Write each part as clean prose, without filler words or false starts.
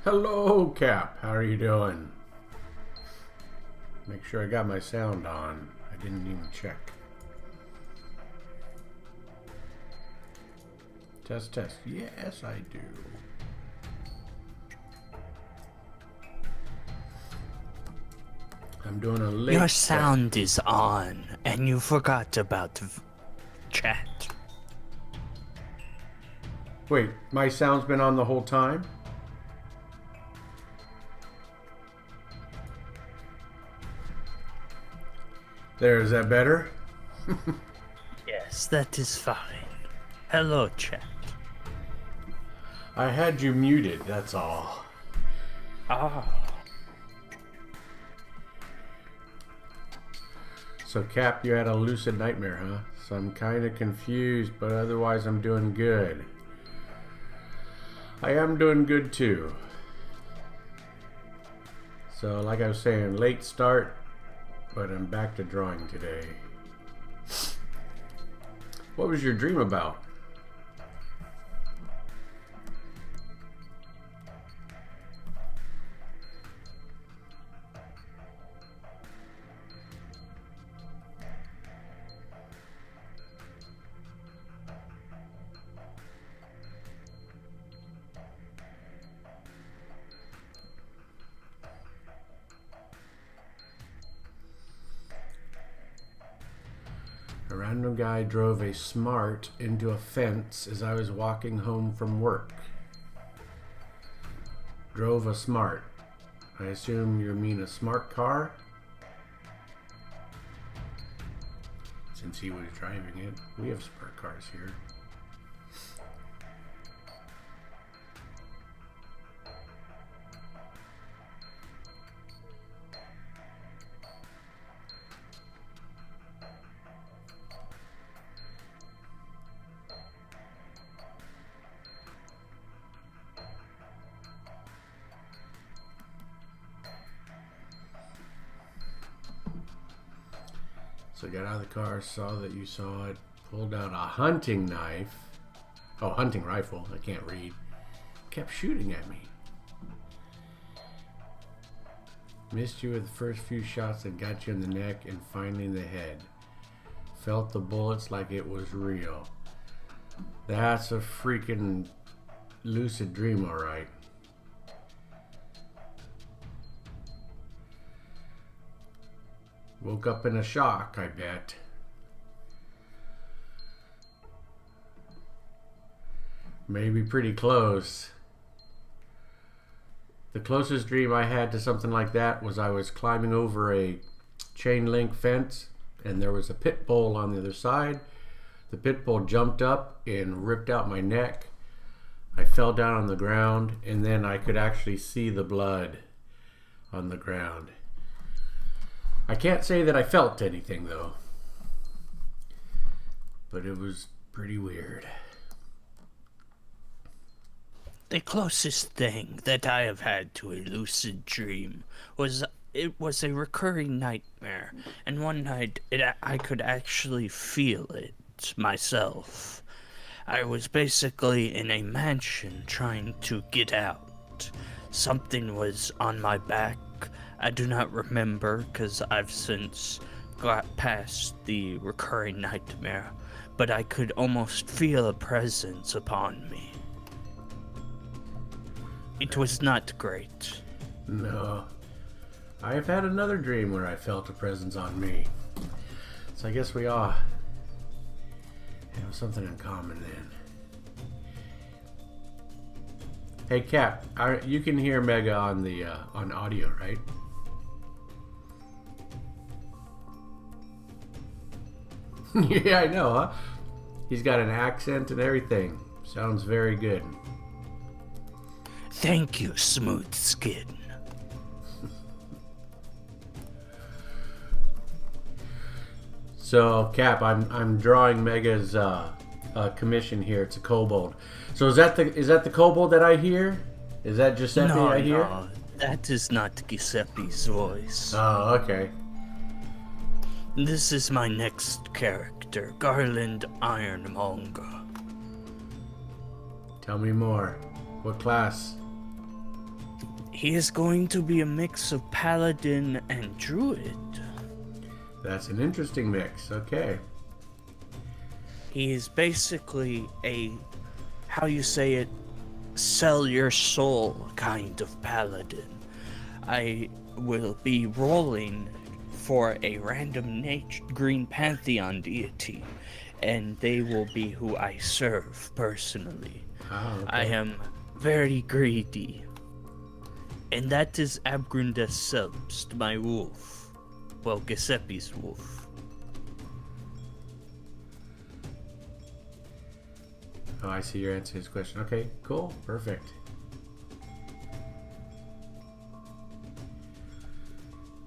Hello, Cap. How are you doing? Make sure I got my sound on. I didn't even check. Test, test. Yes, I do. I'm doing a late Your sound is on, and you forgot about chat. Wait, my sound's been on the whole time? There, is that better? Yes, that is fine. Hello, chat. I had you muted, that's all. Ah. So, Cap, you had a lucid nightmare, huh? So I'm kind of confused, but otherwise I'm doing good. I am doing good, too. So, like I was saying, late start, but I'm back to drawing today. What was your dream about? A random guy drove a Smart into a fence as I was walking home from work. Drove a Smart. I assume you mean a smart car? Since he was driving it. We have smart cars here. So I got out of the car, saw that you saw it, pulled out a hunting knife. Oh, hunting rifle. I can't read. Kept shooting at me. Missed you with the first few shots that got you in the neck and finally in the head. Felt the bullets like it was real. That's a freaking lucid dream, alright. Woke up in a shock, I bet. Maybe pretty close. The closest dream I had to something like that was I was climbing over a chain link fence and there was a pit bull on the other side. The pit bull jumped up and ripped out my neck. I fell down on the ground and then I could actually see the blood on the ground. I can't say that I felt anything though, but it was pretty weird. The closest thing that I have had to a lucid dream was it was a recurring nightmare, and one night I could actually feel it myself. I was basically in a mansion trying to get out. Something was on my back. I do not remember because I've since got past the recurring nightmare, but I could almost feel a presence upon me. It was not great. No. I have had another dream where I felt a presence on me. So I guess we all have something in common then. Hey Cap, you can hear Mega on the on audio, right? Yeah, I know, huh? He's got an accent and everything. Sounds very good. Thank you, Smooth Skin. So, Cap, I'm drawing Mega's commission here. It's a kobold. So is that the kobold that I hear? Is that Giuseppe I hear? No, that is not Giuseppe's voice. Oh, okay. This is my next character, Garland Ironmonger. Tell me more. What class? He is going to be a mix of paladin and druid. That's an interesting mix. Okay. He is basically a, how you say it, sell your soul kind of paladin. I will be rolling for a random green pantheon deity, and they will be who I serve personally. Oh, okay. I am very greedy. And that is Abgrunda Selbst, my wolf. Well, Giuseppe's wolf. Oh, I see your answer to his question. Okay, cool. Perfect.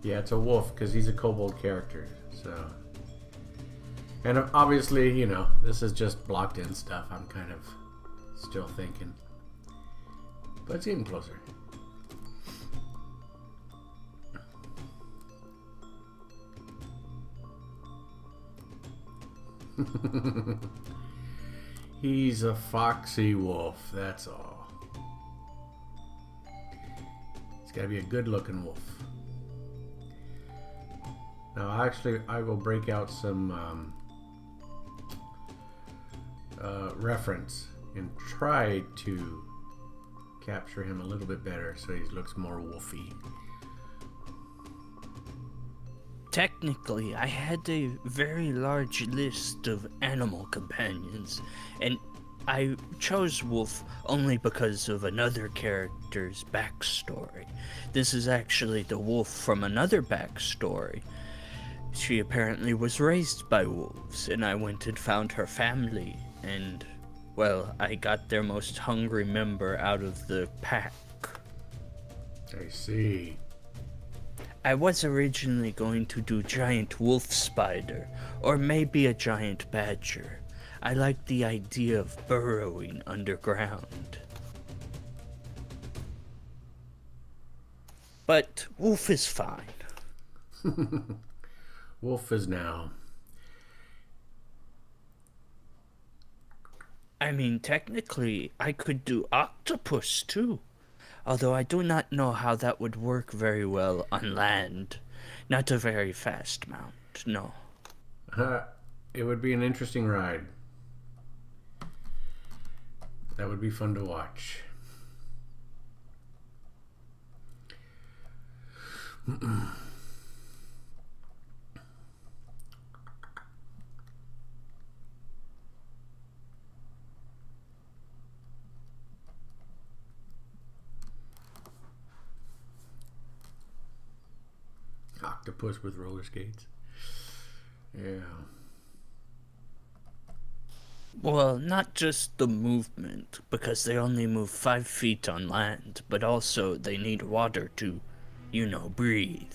Yeah, it's a wolf because he's a kobold character. So, and obviously, you know, this is just blocked in stuff. I'm kind of still thinking, but it's getting closer. He's a foxy wolf, that's all. He's got to be a good-looking wolf. Now, actually, I will break out some reference and try to capture him a little bit better so he looks more wolfy. Technically, I had a very large list of animal companions, and I chose Wolf only because of another character's backstory. This is actually the wolf from another backstory. She apparently was raised by wolves, and I went and found her family, and, well, I got their most hungry member out of the pack. I see. I was originally going to do giant wolf spider, or maybe a giant badger. I like the idea of burrowing underground. But wolf is fine. Wolf is now. I mean, technically, I could do octopus too. Although I do not know how that would work very well on land. Not a very fast mount, no. It would be an interesting ride. That would be fun to watch. Octopus with roller skates. Yeah. Well, not just the movement, because they only move 5 feet on land, but also they need water to, you know, breathe.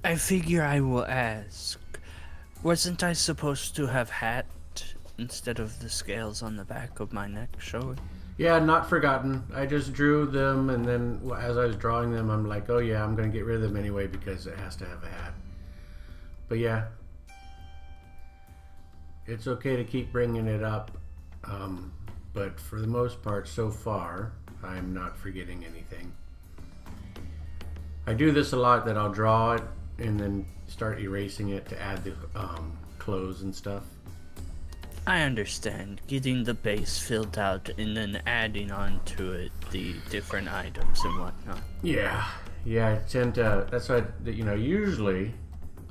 I figure I will ask. Wasn't I supposed to have hat instead of the scales on the back of my neck showing? Yeah, not forgotten. I just drew them, and then as I was drawing them, I'm like, oh yeah, I'm going to get rid of them anyway because it has to have a hat. But yeah, it's okay to keep bringing it up. But for the most part, so far, I'm not forgetting anything. I do this a lot, that I'll draw it and then start erasing it to add the clothes and stuff. I understand. Getting the base filled out and then adding onto it the different items and whatnot. Yeah, I tend to. That's why, usually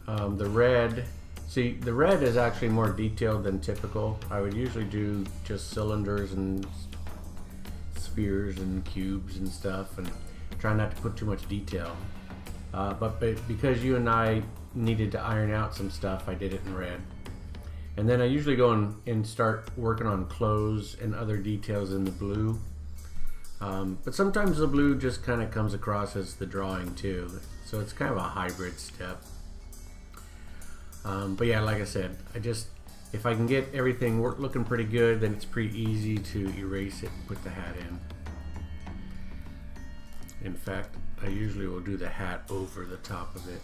the red. See, the red is actually more detailed than typical. I would usually do just cylinders and spheres and cubes and stuff, and try not to put too much detail. But because you and I needed to iron out some stuff, I did it in red. And then I usually go and start working on clothes and other details in the blue. But sometimes the blue just kind of comes across as the drawing too. So it's kind of a hybrid step. But yeah, like I said, if I can get everything looking pretty good, then it's pretty easy to erase it and put the hat in. In fact, I usually will do the hat over the top of it.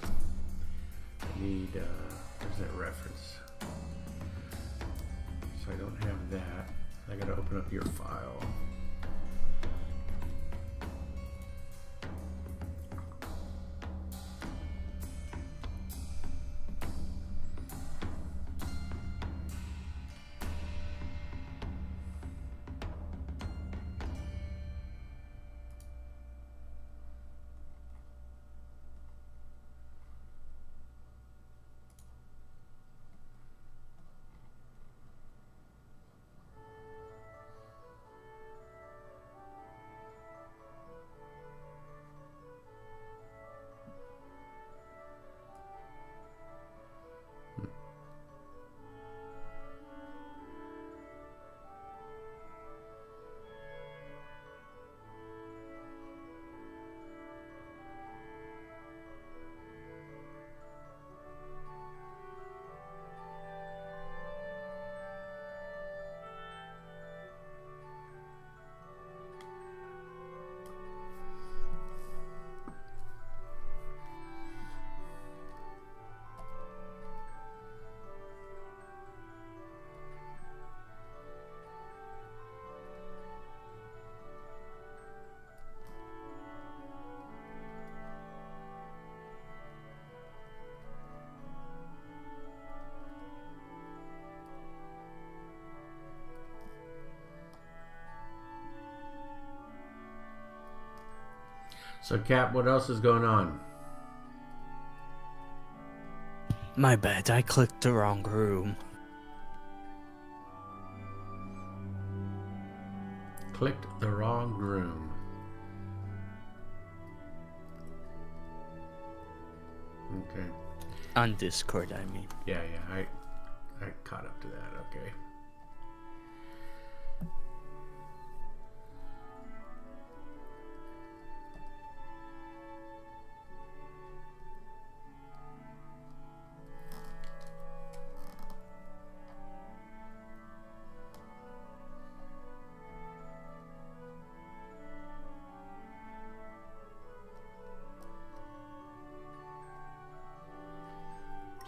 I need, where's that reference? So I don't have that. I gotta open up your file. So Cap, what else is going on? My bad, I clicked the wrong room. Clicked the wrong room. Okay. On Discord, I mean. Yeah, I caught up to that, okay.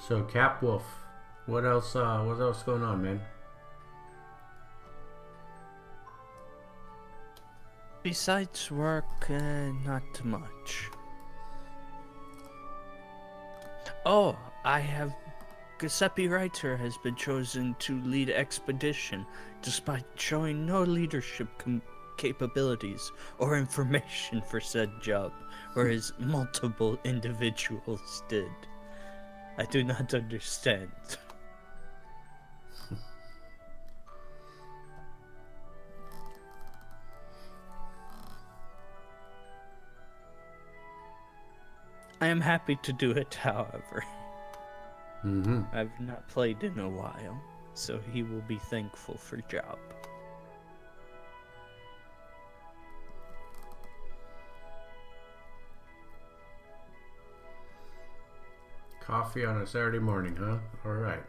So Cap Wolf, what else going on, man? Besides work, not much. Oh, Giuseppe Reiter has been chosen to lead expedition, despite showing no leadership capabilities or information for said job, whereas multiple individuals did. I do not understand. I am happy to do it, however. I've not played in a while, so he will be thankful for job. Coffee on a Saturday morning, huh? All right.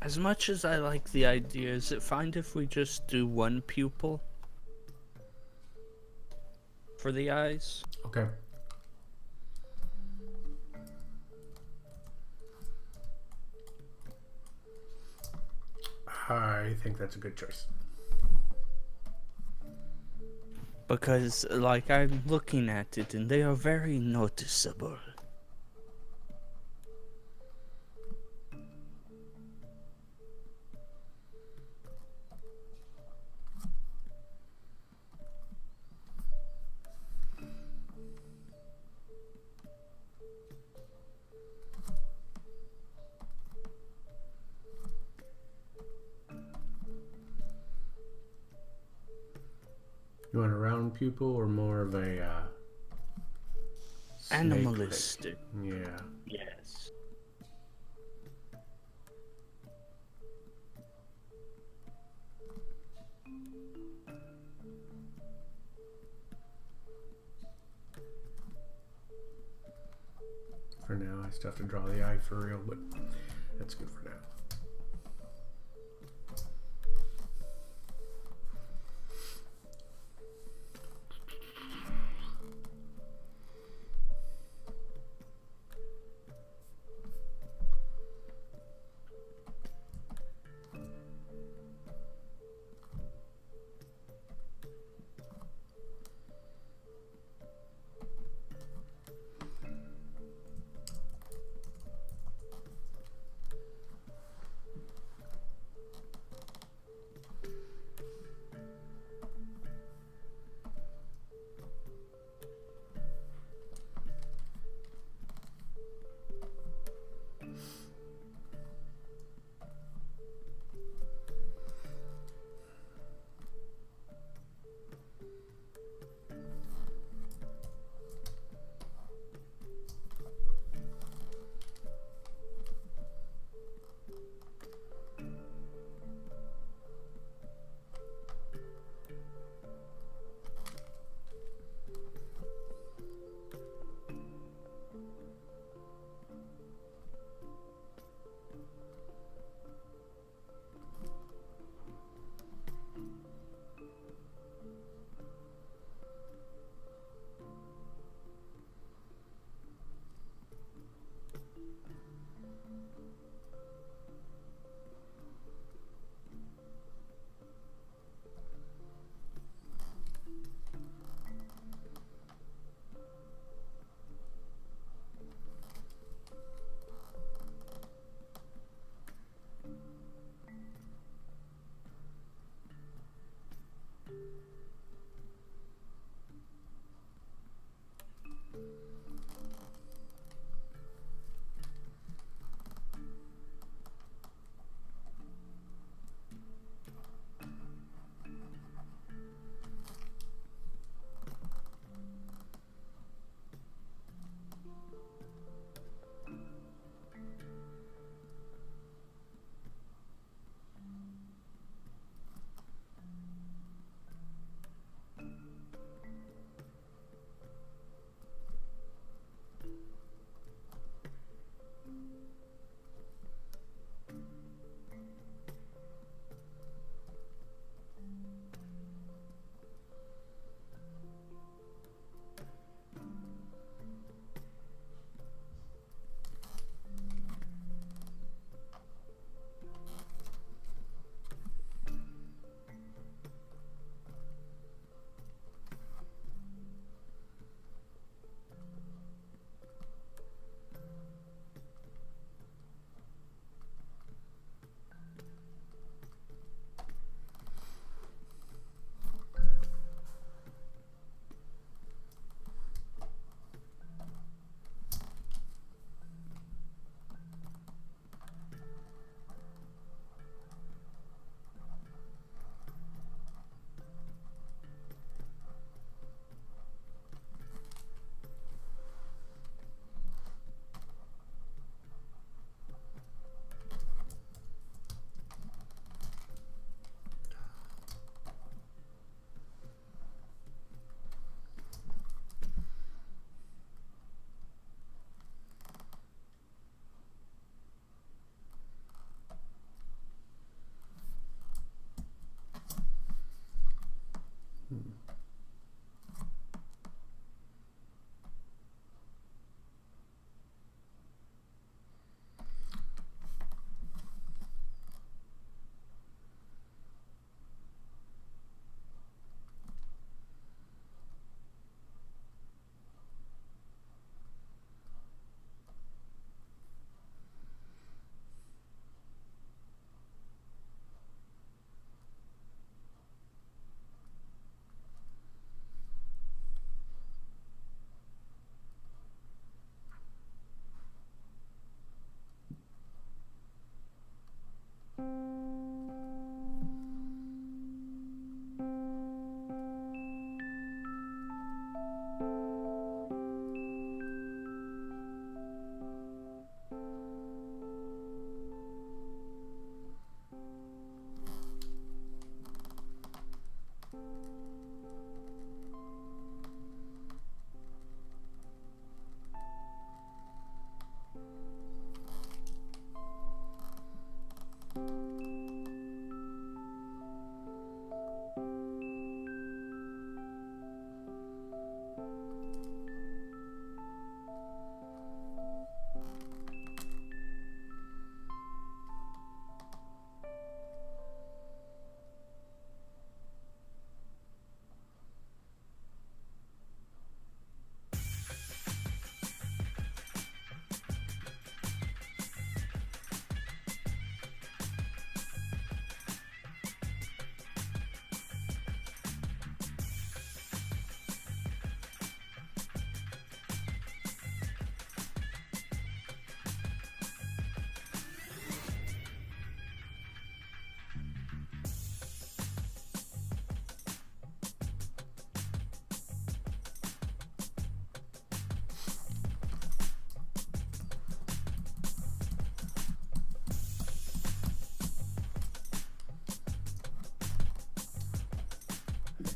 As much as I like the idea, is it fine if we just do one pupil for the eyes? Okay. I think that's a good choice. Because, like, I'm looking at it and they are very noticeable. You want a round pupil or more of a Animalistic. Yeah. Yes. For now, I still have to draw the eye for real, but that's good for now.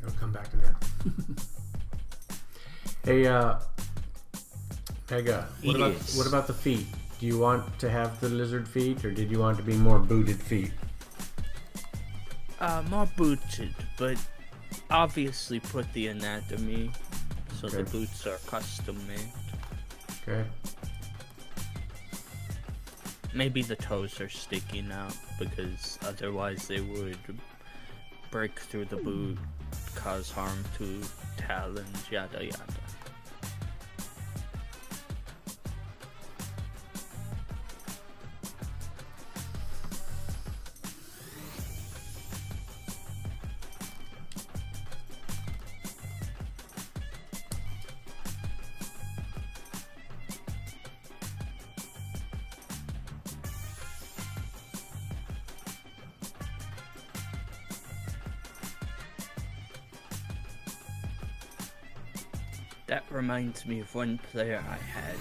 I'll come back to that. Hey, Ega, Yes. what about the feet? Do you want to have the lizard feet, or did you want to be more booted feet? More booted, but obviously put the anatomy so the Okay. boots are custom made. Okay. Maybe the toes are sticking out because otherwise they would break through the boot, cause harm to talons, yada yada. That reminds me of one player I had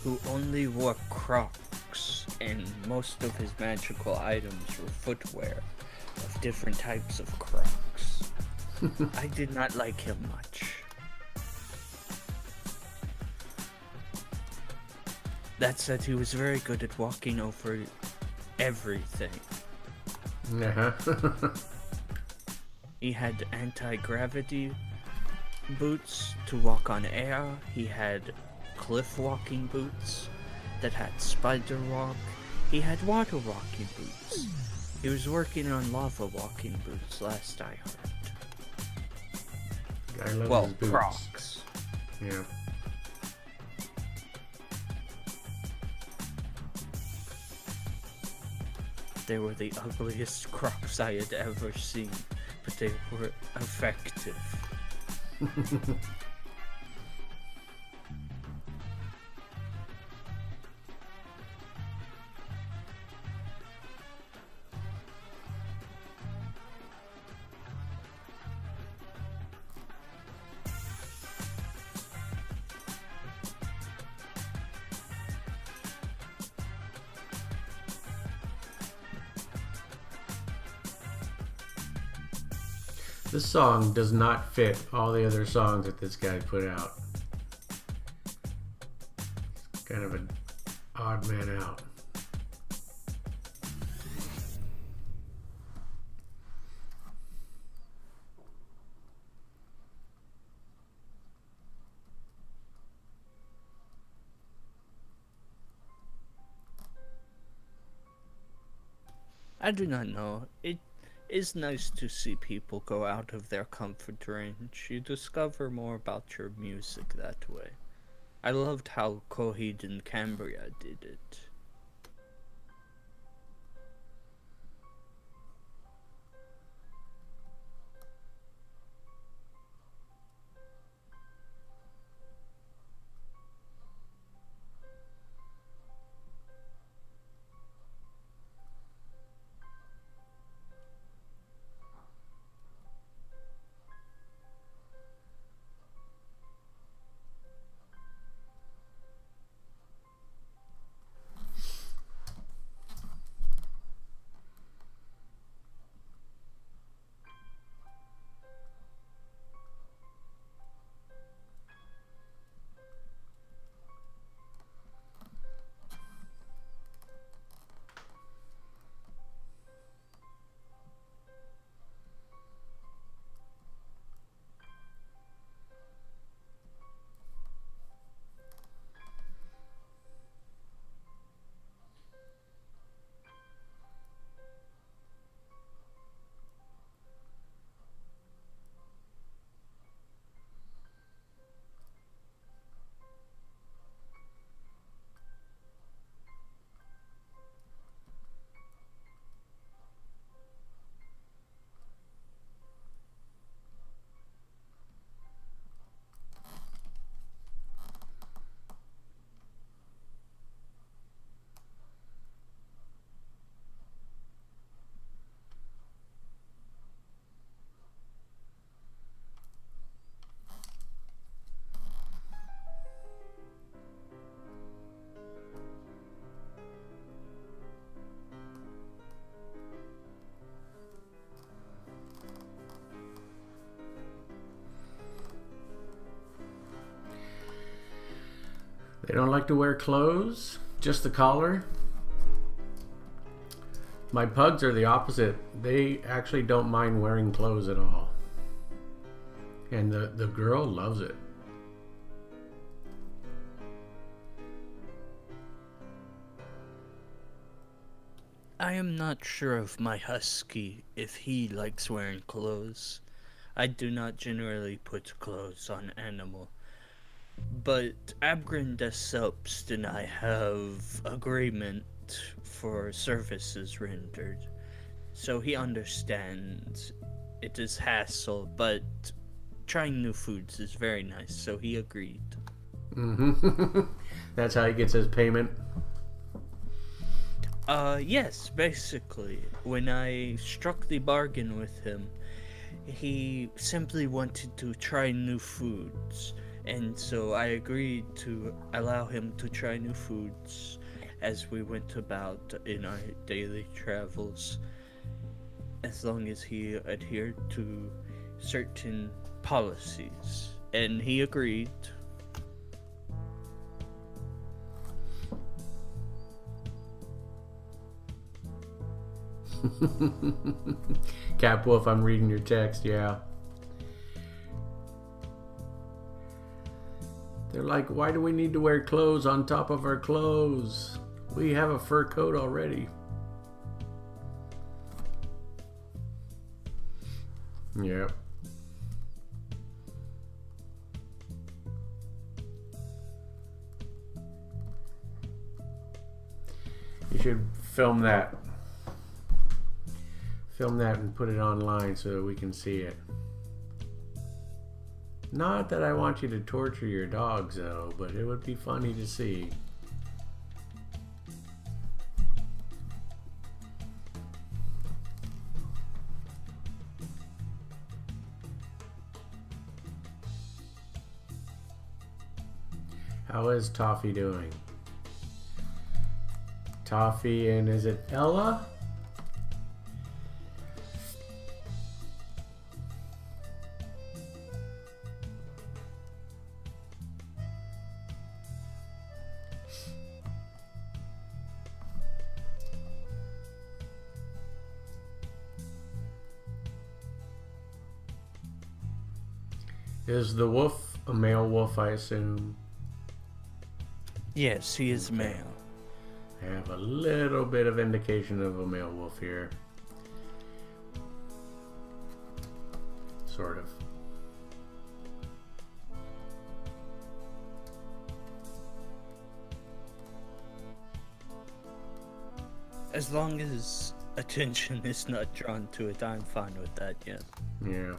who only wore Crocs, and most of his magical items were footwear of different types of Crocs. I did not like him much. That said, he was very good at walking over everything. Uh-huh. He had anti-gravity boots to walk on air. He had cliff walking boots that had spider walk. He had water walking boots. He was working on lava walking boots last I heard. I love Well, his boots. Crocs. Yeah. They were the ugliest Crocs I had ever seen, but they were effective. This song does not fit all the other songs that this guy put out. It's kind of an odd man out. I do not know. It is nice to see people go out of their comfort range. You discover more about your music that way. I loved how Coheed and Cambria did it. They don't like to wear clothes, just the collar. My pugs are the opposite. They actually don't mind wearing clothes at all. And the girl loves it. I am not sure of my husky if he likes wearing clothes. I do not generally put clothes on animal. But Abgrin des Subst and I have agreement for services rendered. So he understands it is hassle, but trying new foods is very nice, so he agreed. Mm-hmm. That's how he gets his payment. Yes, basically. When I struck the bargain with him, he simply wanted to try new foods. And so I agreed to allow him to try new foods as we went about in our daily travels, as long as he adhered to certain policies. And he agreed. Cap Wolf, I'm reading your text, yeah. They're like, why do we need to wear clothes on top of our clothes? We have a fur coat already. Yep. You should film that. Film that and put it online so that we can see it. Not that I want you to torture your dogs, though, but it would be funny to see. How is Toffee doing? Toffee, and is it Ella? Is the wolf a male wolf, I assume? Yes, he is male. I have a little bit of indication of a male wolf here. Sort of. As long as attention is not drawn to it, I'm fine with that, yes. Yeah.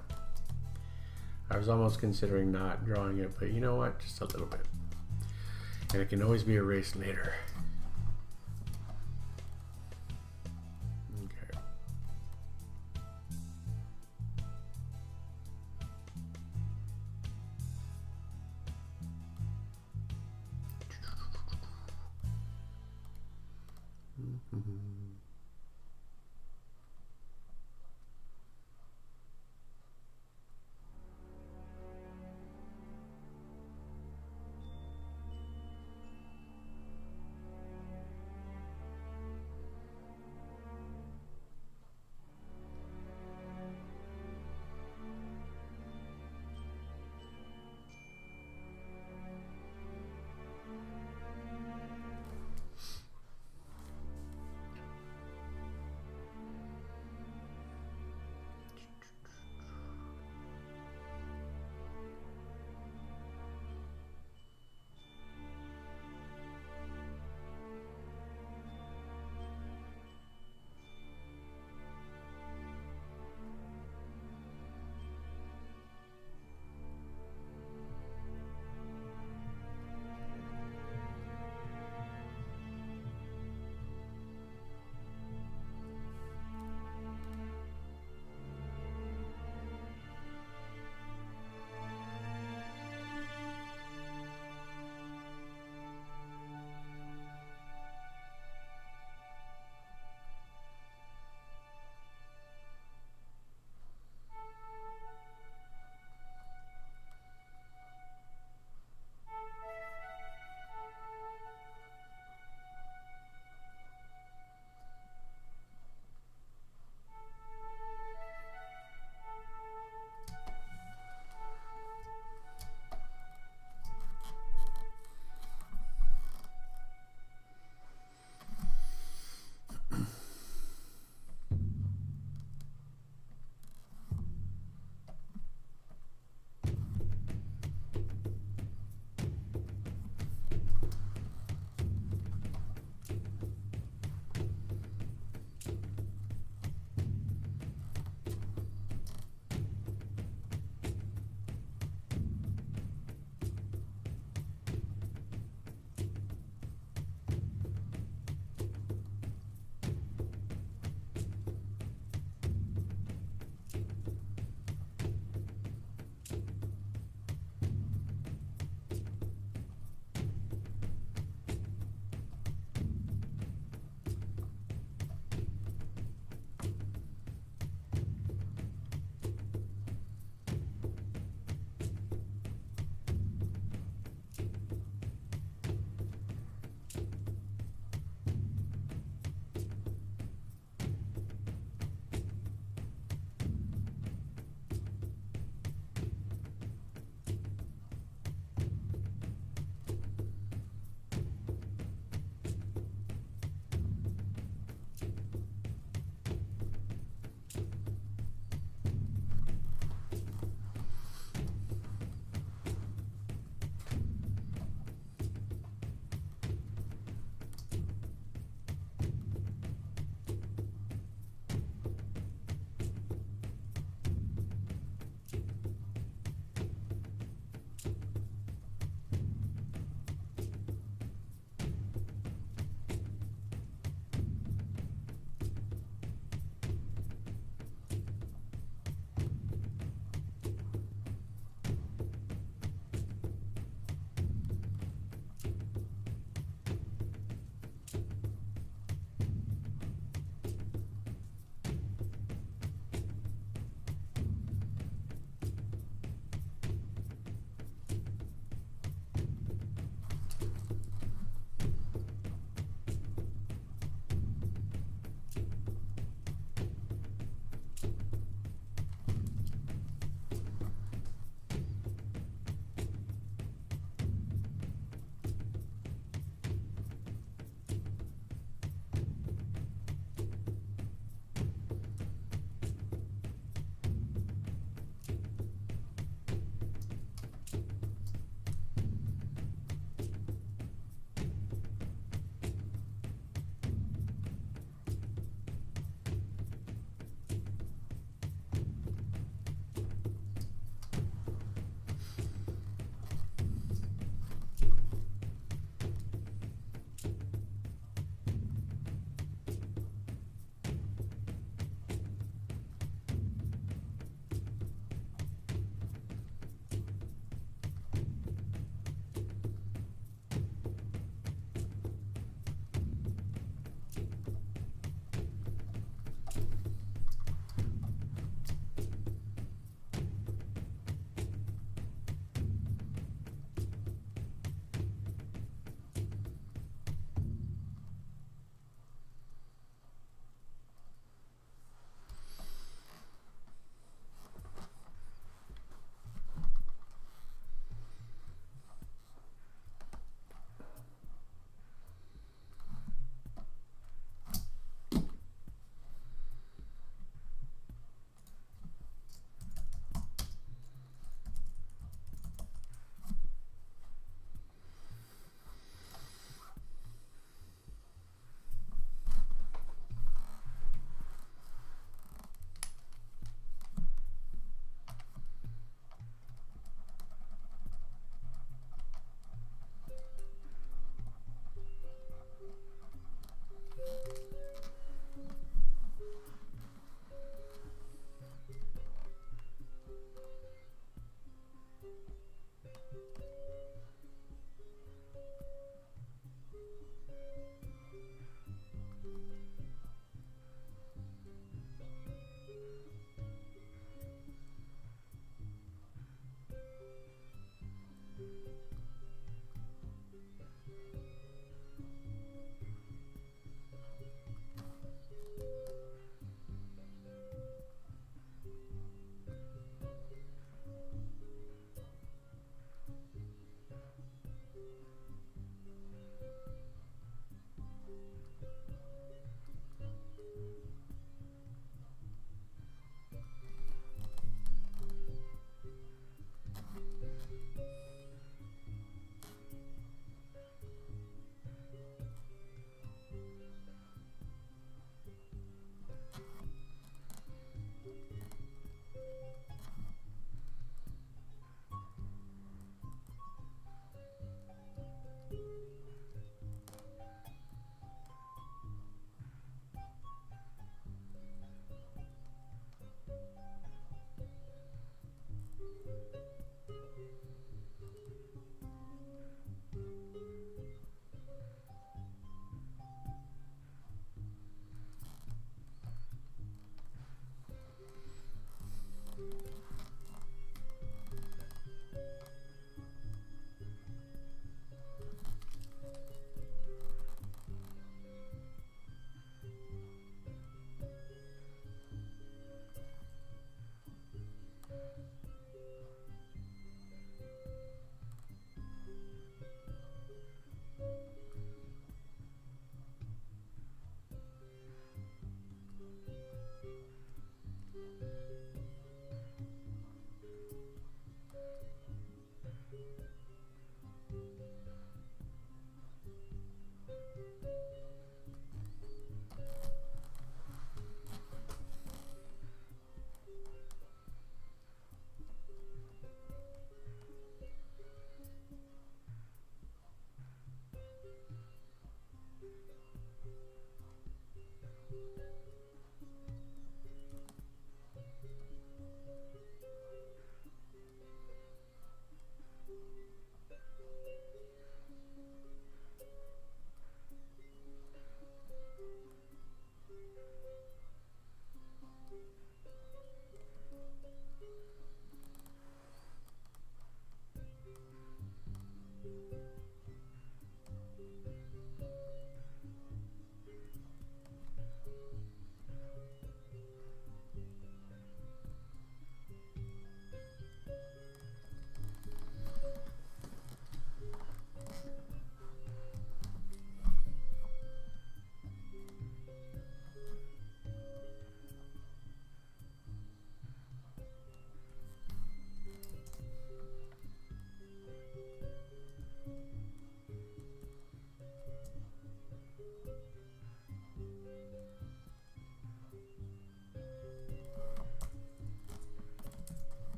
I was almost considering not drawing it, but you know what? Just a little bit. And it can always be erased later. Okay.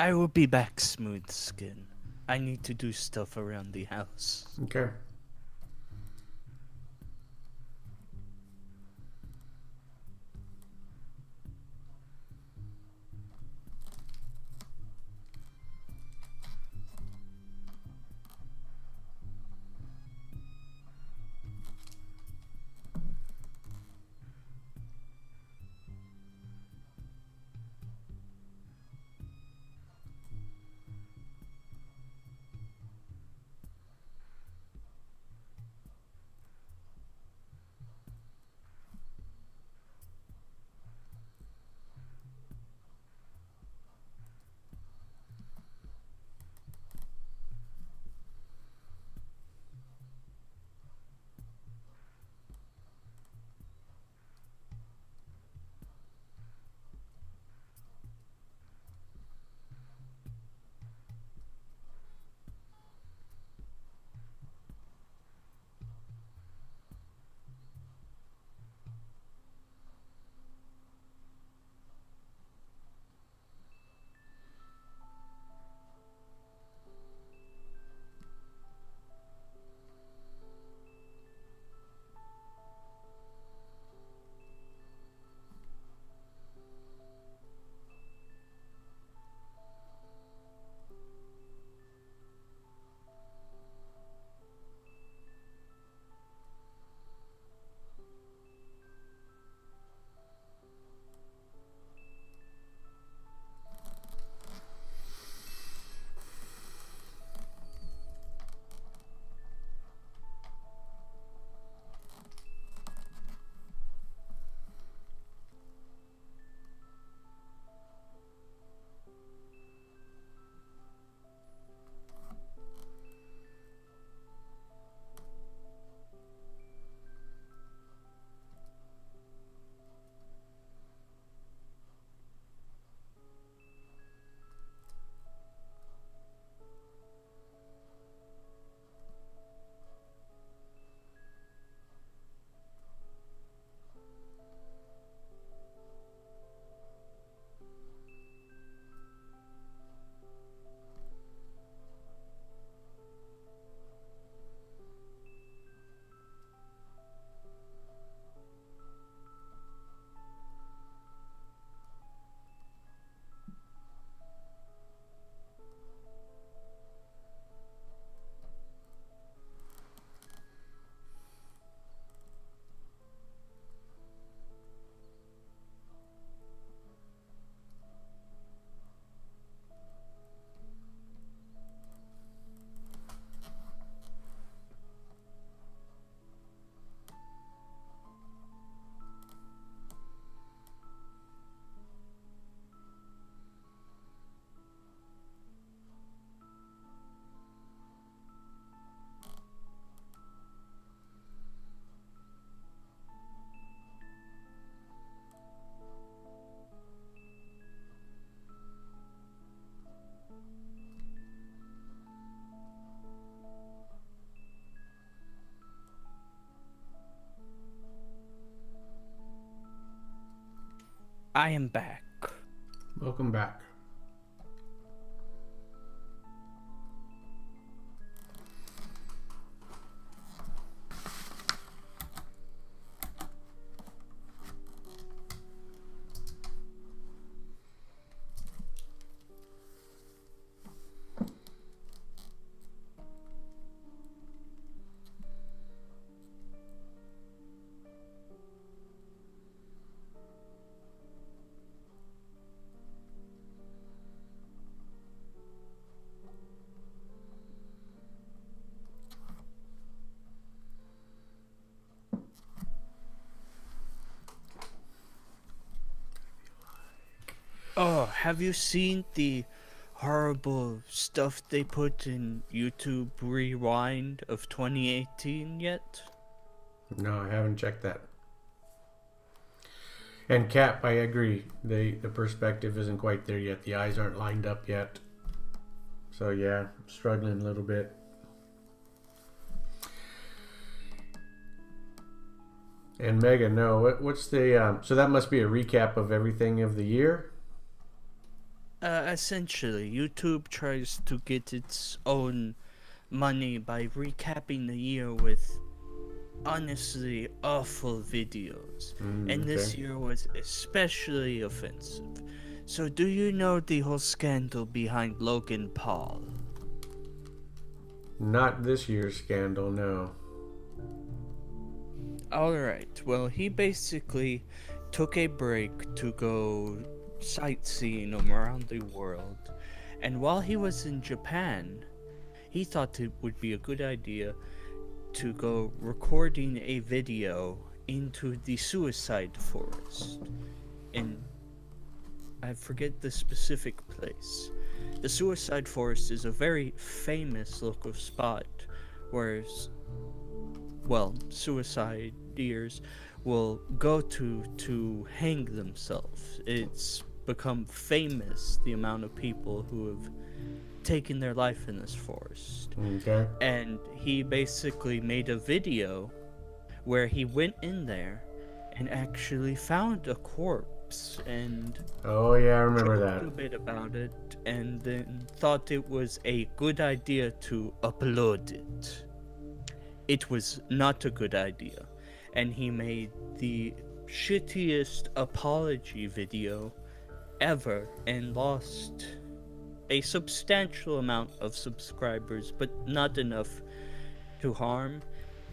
I will be back, Smooth Skin. I need to do stuff around the house. Okay. I am back. Welcome back. Oh, have you seen the horrible stuff they put in YouTube Rewind of 2018 yet? No, I haven't checked that. And Cap, I agree. The perspective isn't quite there yet. The eyes aren't lined up yet. So yeah, I'm struggling a little bit. And Megan, no, what's the so that must be a recap of everything of the year? Essentially, YouTube tries to get its own money by recapping the year with honestly awful videos. And this Okay. year was especially offensive. So, do you know the whole scandal behind Logan Paul? Not this year's scandal, no. Alright, well, he basically took a break to go sightseeing around the world. And while he was in Japan, he thought it would be a good idea to go recording a video into the suicide forest. And I forget the specific place. The suicide forest is a very famous local spot where, well, suicideers will go to hang themselves. It's become famous, the amount of people who have taken their life in this forest. Okay. And he basically made a video where he went in there and actually found a corpse and Oh yeah, I remember joked that. a bit about it, and then thought it was a good idea to upload it. It was not a good idea, and he made the shittiest apology video ever and lost a substantial amount of subscribers, but not enough to harm.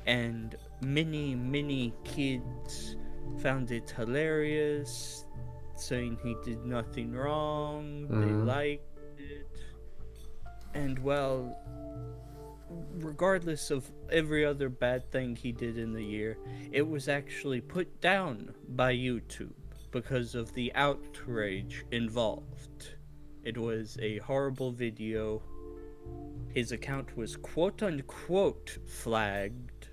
And many kids found it hilarious, saying he did nothing wrong. They liked it. And well, regardless of every other bad thing he did in the year, it was actually put down by YouTube because of the outrage involved. It was a horrible video. His account was quote unquote flagged,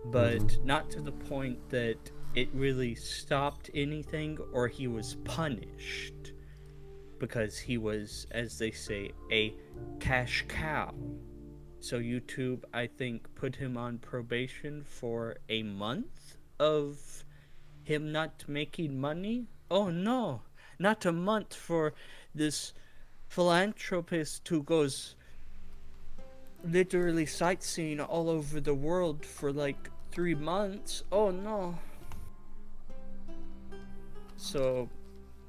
but not to the point that it really stopped anything or he was punished, because he was, as they say, a cash cow. So YouTube, I think, put him on probation for a month of him not making money. Oh no, not a month for this philanthropist who goes literally sightseeing all over the world for like 3 months. Oh no. So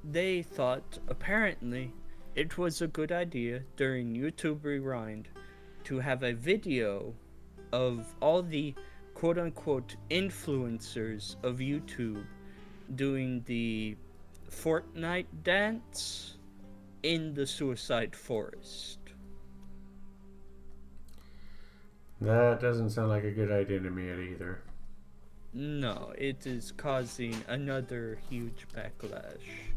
they thought apparently it was a good idea during YouTube Rewind to have a video of all the quote unquote influencers of YouTube doing the Fortnite dance in the suicide forest. That doesn't sound like a good idea to me either. No, it is causing another huge backlash.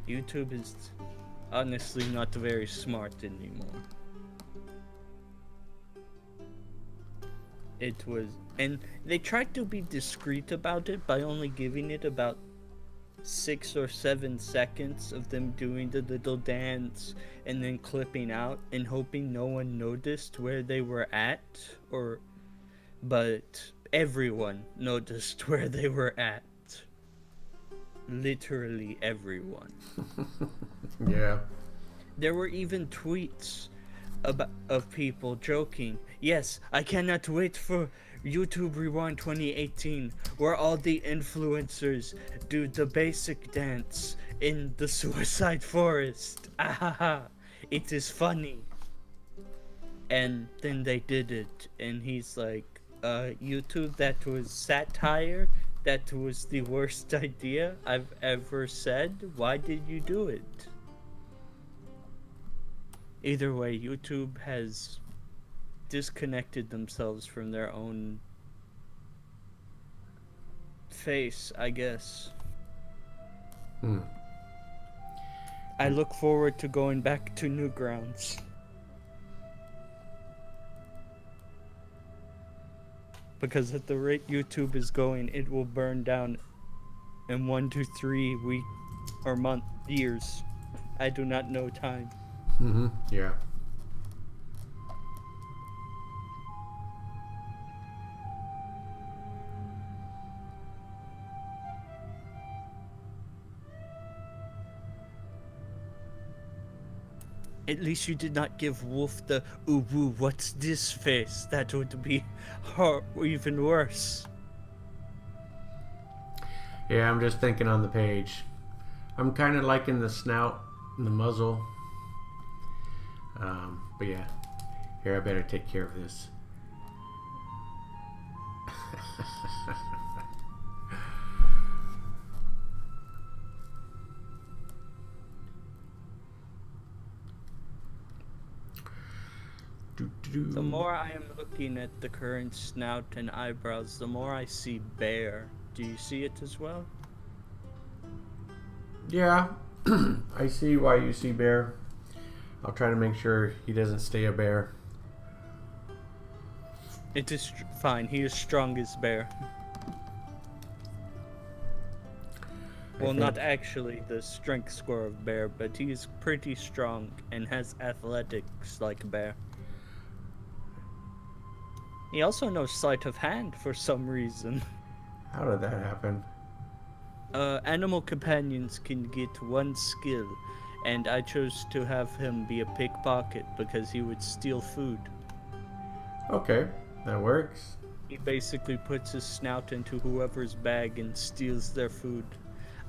YouTube is honestly not very smart anymore. It was, and they tried to be discreet about it by only giving it about 6 or 7 seconds of them doing the little dance and then clipping out and hoping no one noticed where they were at, but everyone noticed where they were at. Literally everyone. Yeah. There were even tweets of people joking, "Yes, I cannot wait for YouTube Rewind 2018, where all the influencers do the basic dance in the suicide forest. Ahaha, it is funny." And then they did it, and he's like, YouTube, that was satire. That was the worst idea I've ever said. Why did you do it? Either way, YouTube has disconnected themselves from their own face, I guess. I look forward to going back to Newgrounds. Because at the rate YouTube is going, it will burn down in 1 to 3 weeks or years. I do not know time. Yeah. At least you did not give Wolf the ooh woo, what's this face? That would be even worse. Yeah, I'm just thinking on the page. I'm kind of liking the snout and the muzzle. But yeah, here I better take care of this. The more I am looking at the current snout and eyebrows, the more I see bear. Do you see it as well? Yeah, I see why you see bear. I'll try to make sure he doesn't stay a bear. It is fine. He is strong as bear. Well, not actually the strength score of bear, but he is pretty strong and has athletics like bear. He also knows sleight of hand for some reason. How did that happen? Animal companions can get one skill, and I chose to have him be a pickpocket because he would steal food. Okay, that works. He basically puts his snout into whoever's bag and steals their food.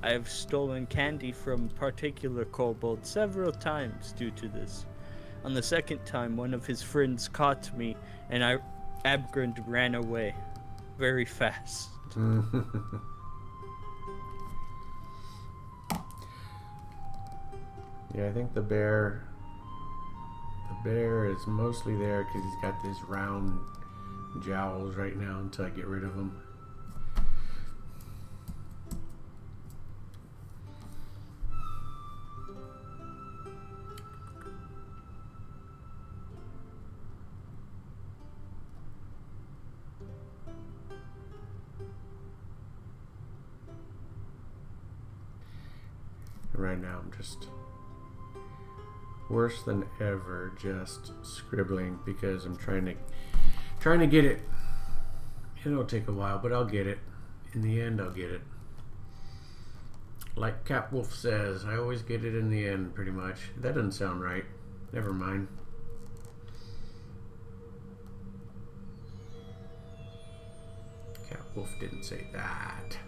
I have stolen candy from particular kobold several times due to this. On the second time, one of his friends caught me, and Abgrund ran away very fast. Yeah, I think the bear is mostly there because he's got these round jowls right now until I get rid of him. Right now I'm just worse than ever just scribbling because I'm trying to get it. It'll take a while, but I'll get it. In the end, I'll get it. Like Cap Wolf says, I always get it in the end, pretty much. That doesn't sound right. Never mind. Cap Wolf didn't say that.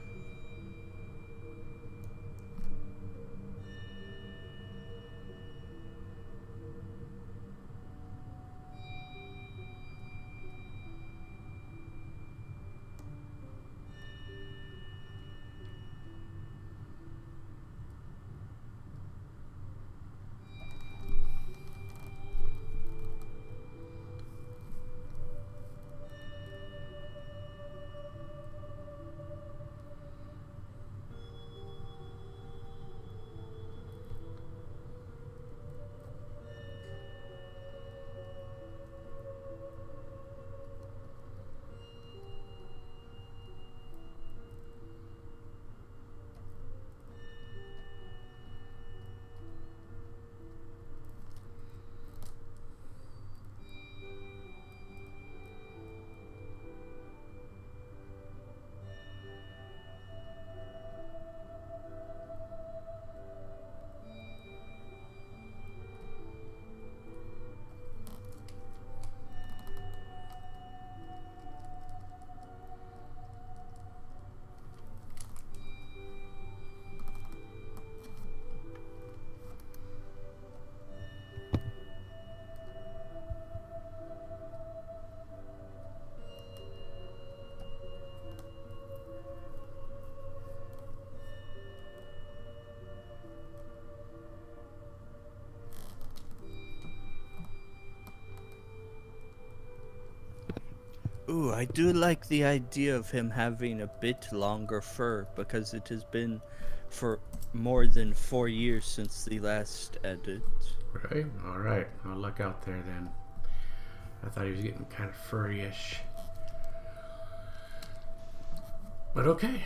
Ooh, I do like the idea of him having a bit longer fur because it has been for more than 4 years since the last edit. Right? Alright. I'll look out there then. I thought he was getting kind of furry-ish. But okay.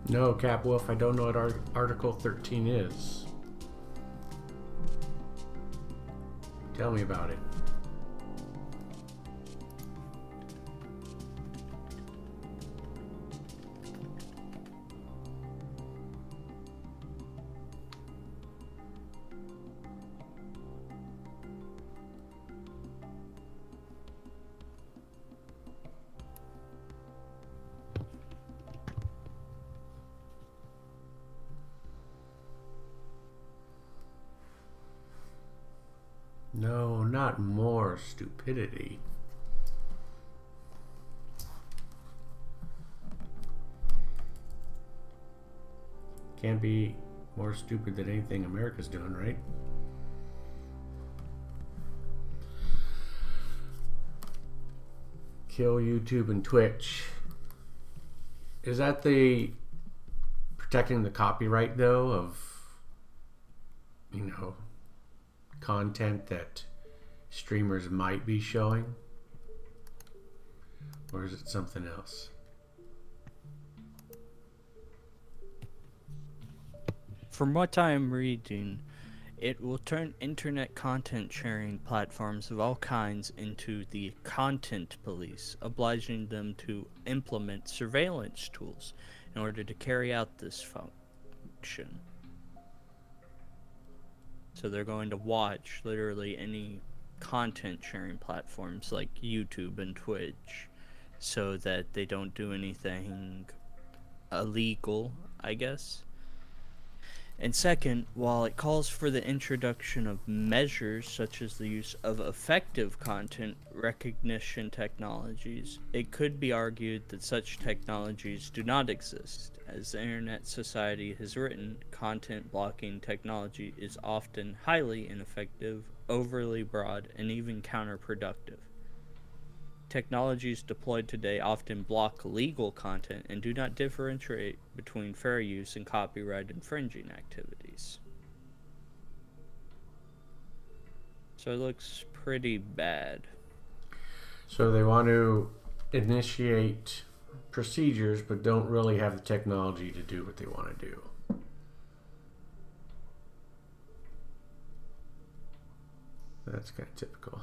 No, Cap Wolf, I don't know what Article 13 is. Tell me about it. No, not more stupidity. Can't be more stupid than anything America's doing, right? Kill YouTube and Twitch. Is that the protecting the copyright though of, you know, content that streamers might be showing? Or is it something else? From what I'm reading, it will turn internet content sharing platforms of all kinds into the content police, obliging them to implement surveillance tools in order to carry out this function. So they're going to watch literally any content sharing platforms like YouTube and Twitch so that they don't do anything illegal, I guess. And second, while it calls for the introduction of measures such as the use of effective content recognition technologies, it could be argued that such technologies do not exist. As the Internet Society has written, content blocking technology is often highly ineffective, overly broad, and even counterproductive. Technologies deployed today often block legal content and do not differentiate between fair use and copyright infringing activities. So it looks pretty bad. So they want to initiate procedures but don't really have the technology to do what they want to do. That's kind of typical.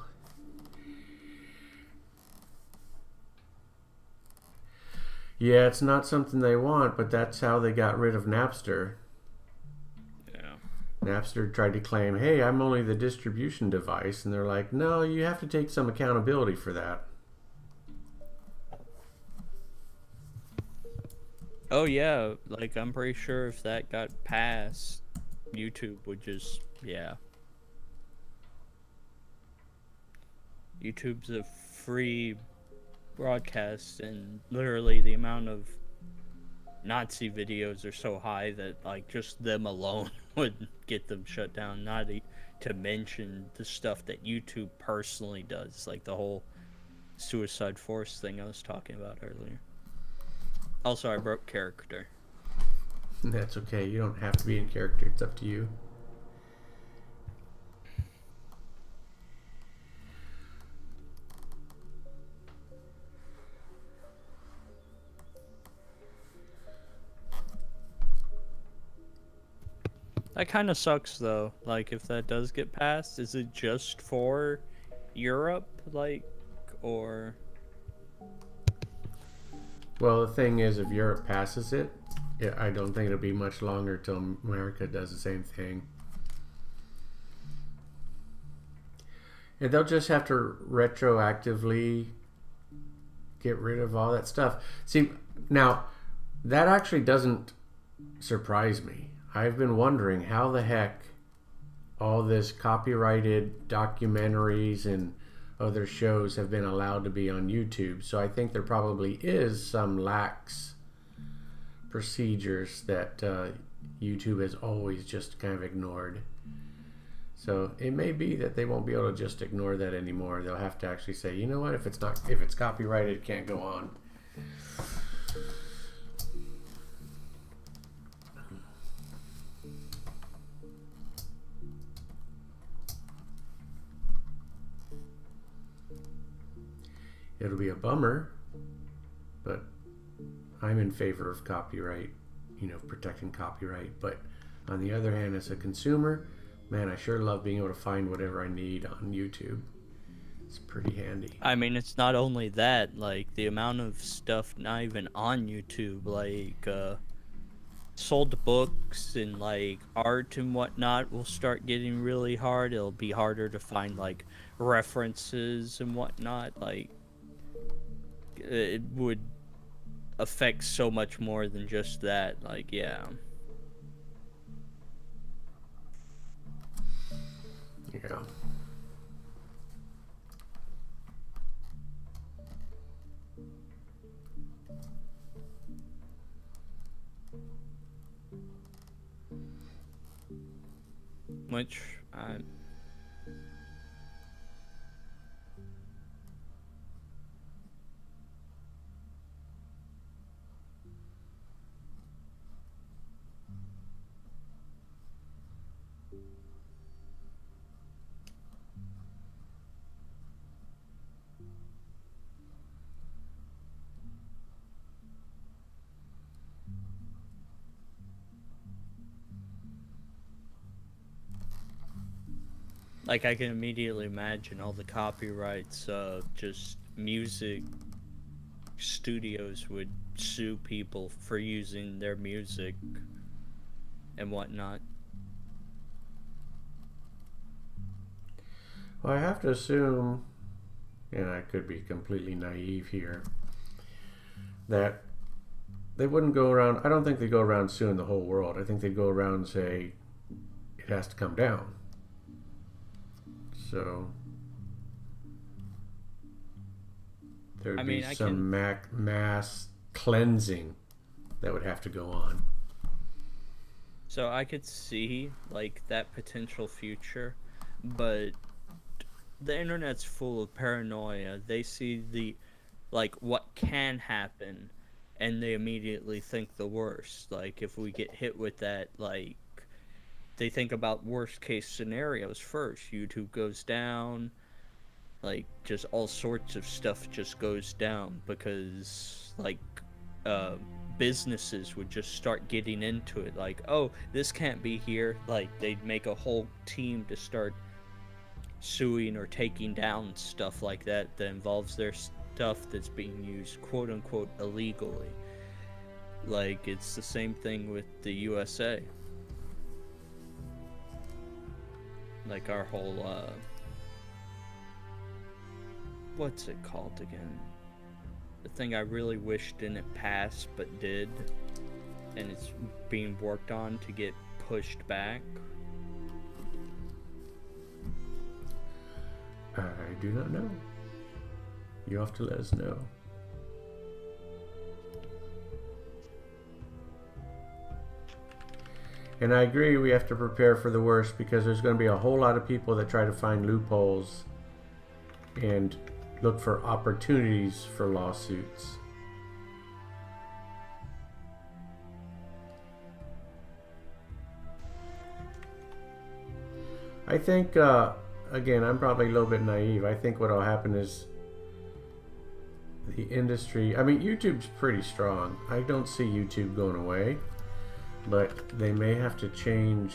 Yeah, it's not something they want, but that's how they got rid of Napster. Yeah. Napster tried to claim, hey, I'm only the distribution device. And they're like, no, you have to take some accountability for that. Oh, yeah. Like, I'm pretty sure if that got passed, YouTube would just, yeah. YouTube's a free broadcast, and literally the amount of Nazi videos are so high that like just them alone would get them shut down, not to mention the stuff that YouTube personally does, like the whole suicide force thing I was talking about earlier. Also, I broke character. That's okay, you don't have to be in character, it's up to you. That kind of sucks though. Like, if that does get passed, is it just for Europe, like, or? Well, the thing is, if Europe passes it, I don't think it'll be much longer till America does the same thing. And they'll just have to retroactively get rid of all that stuff. See, now, that actually doesn't surprise me. I've been wondering how the heck all this copyrighted documentaries and other shows have been allowed to be on YouTube. So I think there probably is some lax procedures that YouTube has always just kind of ignored. So it may be that they won't be able to just ignore that anymore. They'll have to actually say, you know what, if it's copyrighted, it can't go on. It'll be a bummer, but I'm in favor of copyright protecting copyright. But on the other hand, as a consumer, man, I sure love being able to find whatever I need on YouTube. It's pretty handy. I mean, it's not only that, like, the amount of stuff not even on YouTube, like, sold books and, like, art and whatnot will start getting really hard. It'll be harder to find, like, references and whatnot. Like, it would affect so much more than just that. Like, yeah. Yeah. Which, like, I can immediately imagine all the copyrights of just music studios would sue people for using their music and whatnot. Well, I have to assume, and I could be completely naive here, that they wouldn't go around. I don't think they go around suing the whole world. I think they go around and say it has to come down. So there would be some mass cleansing that would have to go on. So I could see, like, that potential future, but the internet's full of paranoia. They see what can happen, and they immediately think the worst. Like, if we get hit with that, like, they think about worst case scenarios first. YouTube goes down, like, just all sorts of stuff just goes down because, like, businesses would just start getting into it. Like, oh, this can't be here. Like, they'd make a whole team to start suing or taking down stuff like that involves their stuff that's being used quote unquote illegally. Like, it's the same thing with the USA. Like, our whole what's it called again? The thing I really wish didn't pass but did, and it's being worked on to get pushed back. I do not know. You have to let us know. And I agree, we have to prepare for the worst because there's going to be a whole lot of people that try to find loopholes and look for opportunities for lawsuits. I think, again, I'm probably a little bit naive. I think what will happen is the industry, I mean, YouTube's pretty strong. I don't see YouTube going away. But they may have to change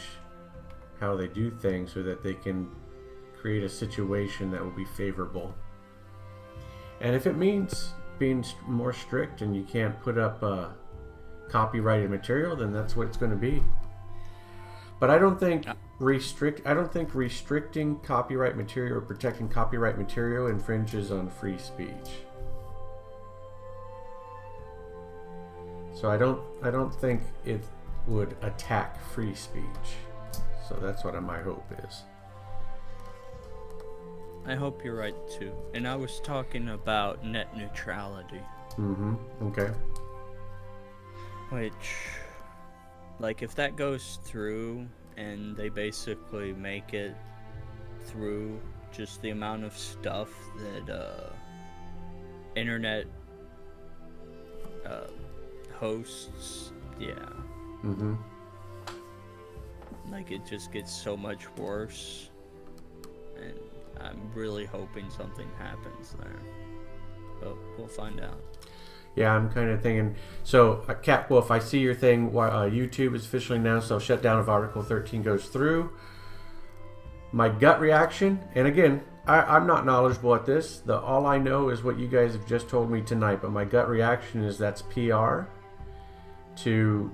how they do things so that they can create a situation that will be favorable. And if it means being more strict and you can't put up copyrighted material, then that's what it's going to be. But I don't think restricting copyright material or protecting copyright material infringes on free speech. So I don't think it would attack free speech. So that's what my hope is. I hope you're right too. And I was talking about net neutrality. Mm-hmm. Okay. Which, like, if that goes through and they basically make it through, just the amount of stuff that internet hosts, yeah. Mm-hmm. Like, it just gets so much worse, and I'm really hoping something happens there, but we'll find out. Yeah, I'm kind of thinking. So, Cat Wolf, I see your thing. YouTube is officially announced they'll shut down if Article 13 goes through. My gut reaction, and again, I'm not knowledgeable at this. All I know is what you guys have just told me tonight. But my gut reaction is that's PR to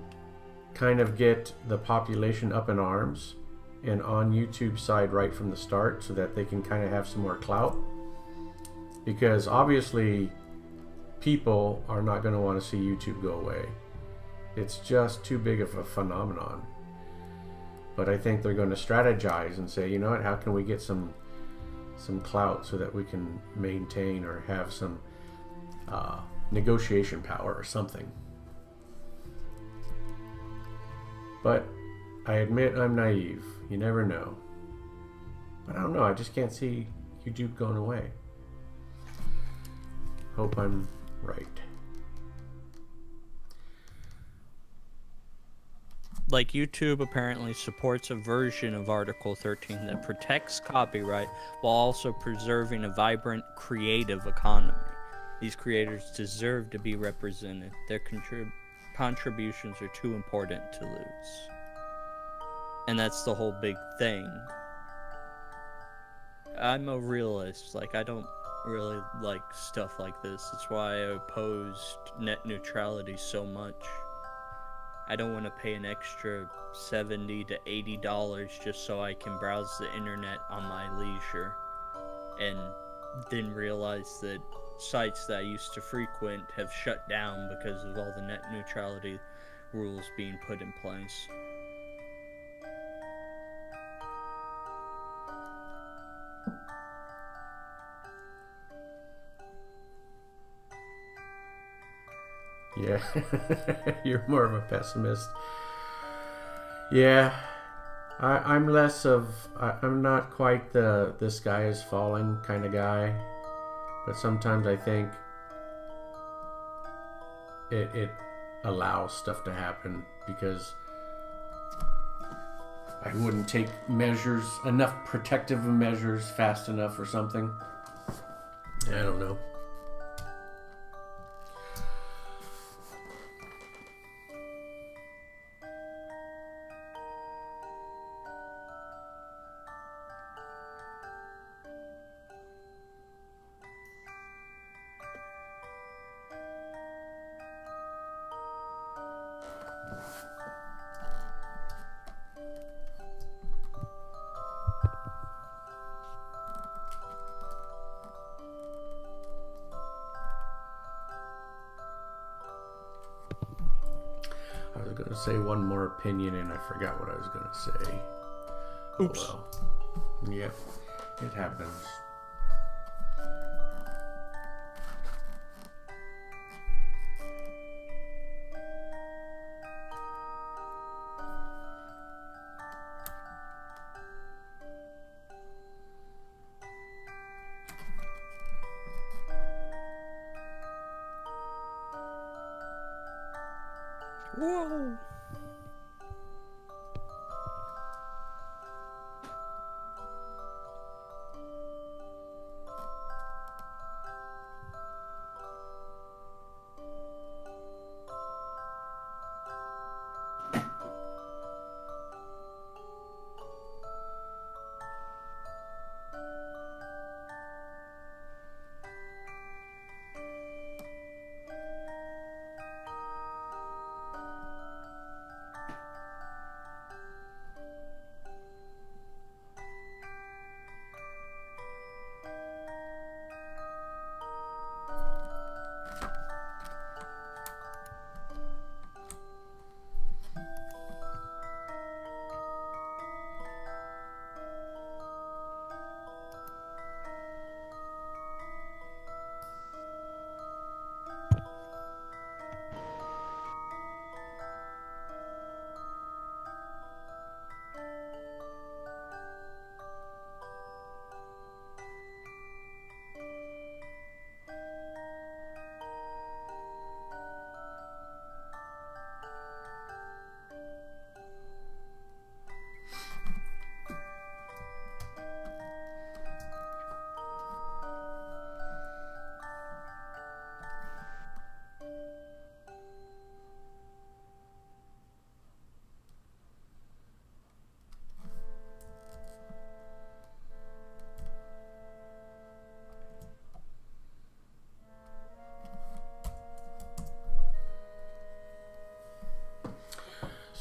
kind of get the population up in arms and on YouTube's side right from the start, so that they can kind of have some more clout. Because obviously, people are not going to want to see YouTube go away. It's just too big of a phenomenon. But I think they're going to strategize and say, you know what, how can we get some clout so that we can maintain or have some negotiation power or something. But I admit I'm naive. You never know. But I don't know. I just can't see YouTube going away. Hope I'm right. Like, YouTube apparently supports a version of Article 13 that protects copyright while also preserving a vibrant, creative economy. These creators deserve to be represented. Their contributions are too important to lose. And that's the whole big thing. I'm a realist. Like, I don't really like stuff like this. That's why I opposed net neutrality so much. I don't want to pay an extra $70 to $80 just so I can browse the internet on my leisure, and then realize that sites that I used to frequent have shut down because of all the net neutrality rules being put in place. Yeah, you're more of a pessimist. Yeah, I'm less of, I'm not quite the "this sky is falling" kind of guy, but sometimes I think it allows stuff to happen because I wouldn't take enough protective measures fast enough or something. I don't know. I was going to say one more opinion and I forgot what I was going to say. Oops. Oh well. Yep, it happens. Whoa!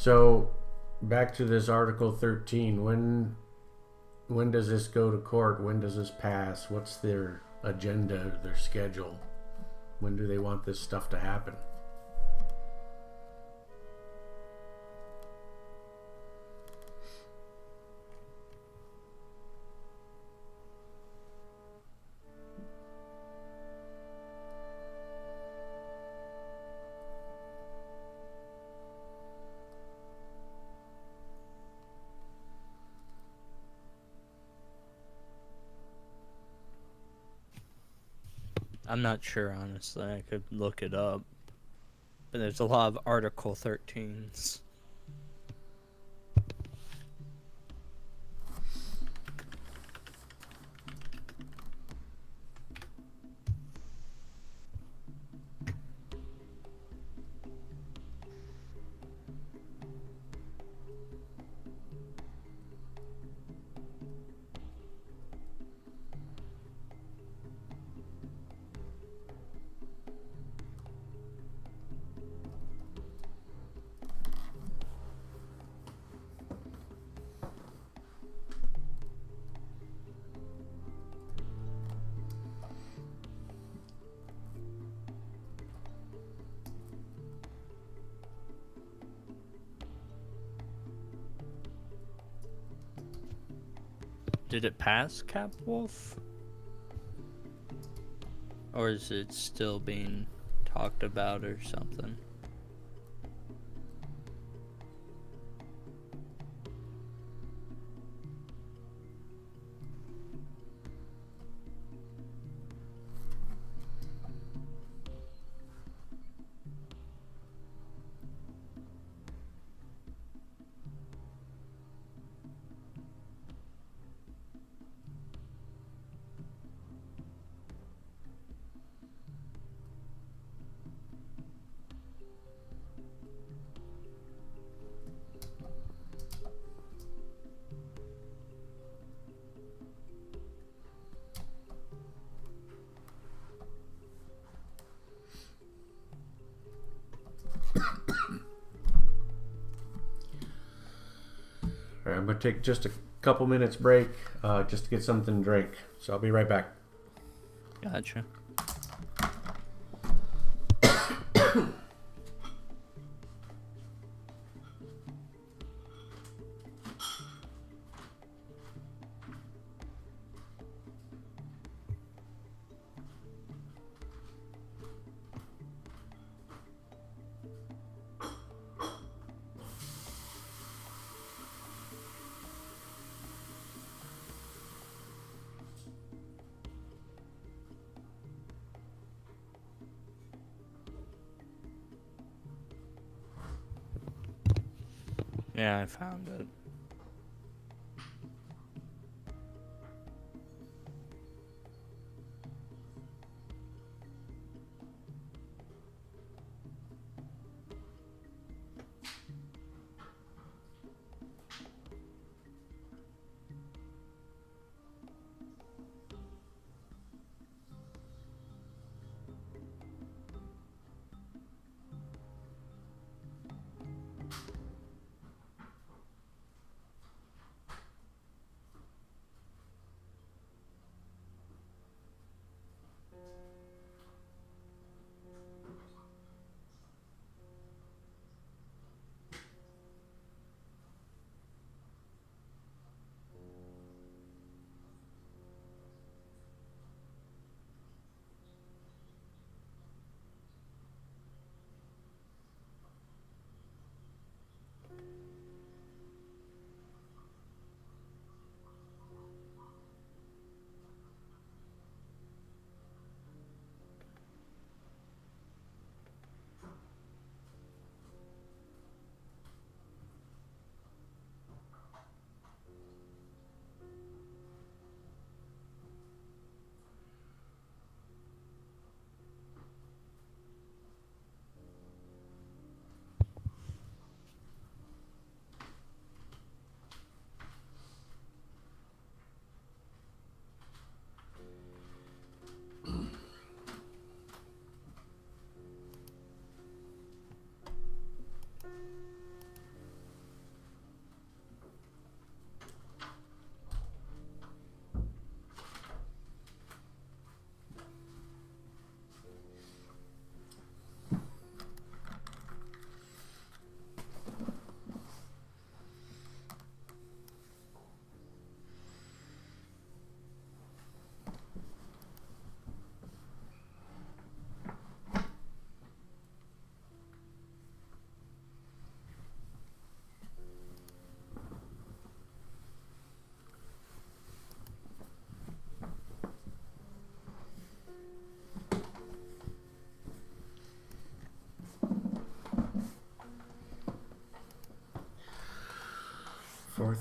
So, back to this Article 13. When does this go to court? When does this pass? What's their agenda, their schedule? When do they want this stuff to happen? I'm not sure, honestly. I could look it up. But there's a lot of Article 13s. Did it pass, Cap Wolf? Or is it still being talked about or something? All right, I'm going to take just a couple minutes break just to get something to drink. So I'll be right back. Gotcha. Yeah, I found it.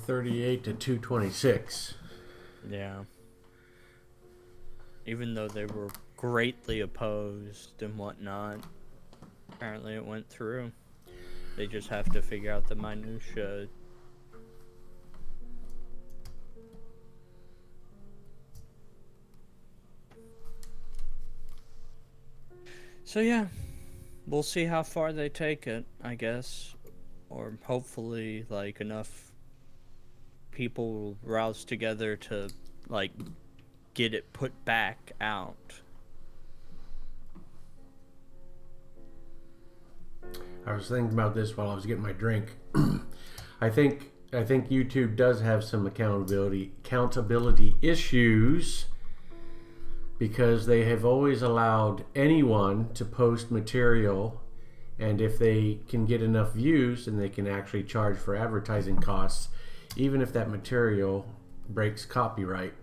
238 to 226. Yeah. Even though they were greatly opposed and whatnot, apparently it went through. They just have to figure out the minutia. So yeah, we'll see how far they take it, I guess. Or hopefully, like, enough people will rouse together to, like, get it put back out. I was thinking about this while I was getting my drink. I think YouTube does have some accountability issues, because they have always allowed anyone to post material, and if they can get enough views, then they can actually charge for advertising costs, even if that material breaks copyright.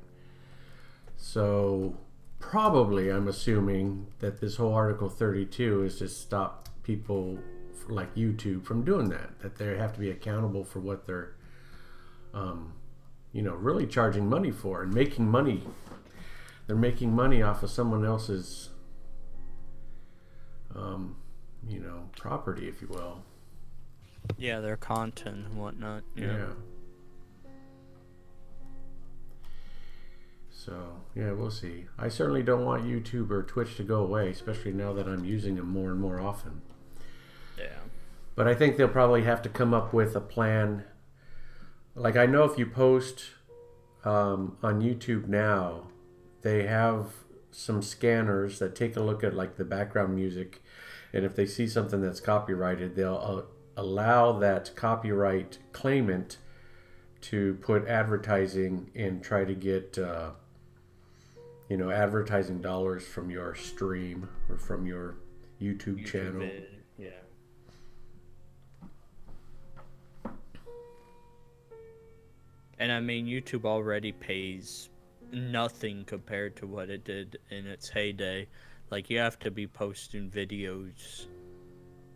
So probably, I'm assuming that this whole Article 32 is to stop people like YouTube from doing that they have to be accountable for what they're really charging money for and making money. They're making money off of someone else's property, if you will. Yeah, their content and whatnot. Yeah. So, yeah, we'll see. I certainly don't want YouTube or Twitch to go away, especially now that I'm using them more and more often. Yeah. But I think they'll probably have to come up with a plan. Like, I know if you post on YouTube now, they have some scanners that take a look at, like, the background music, and if they see something that's copyrighted, they'll allow that copyright claimant to put advertising and try to get advertising dollars from your stream or from your YouTube channel. Yeah. And I mean, YouTube already pays nothing compared to what it did in its heyday. Like, you have to be posting videos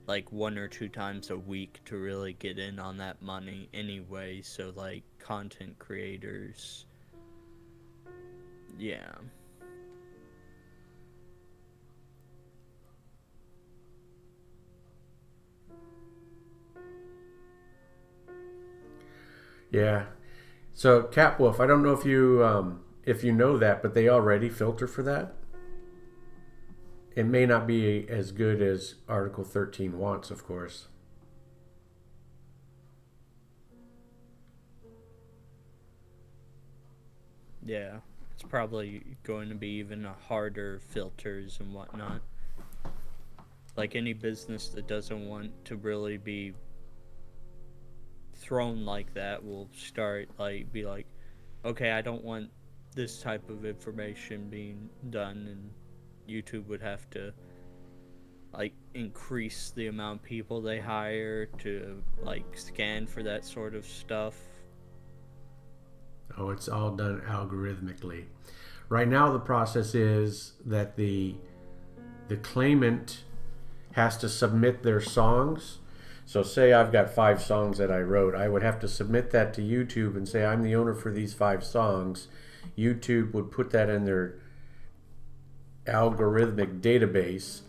like 1 or 2 times a week to really get in on that money anyway. So, like, content creators, yeah. Yeah. So Catwolf, I don't know if you know that, but they already filter for that. It may not be as good as Article 13 wants, of course. Yeah, it's probably going to be even harder filters and whatnot. Like, any business that doesn't want to really be thrown like that will start, like, be like, okay, I don't want this type of information being done, and YouTube would have to, like, increase the amount of people they hire to, like, scan for that sort of stuff. Oh, it's all done algorithmically. Right now, the process is that the claimant has to submit their songs. So say I've got 5 songs that I wrote. I would have to submit that to YouTube and say I'm the owner for these 5 songs. YouTube would put that in their algorithmic database,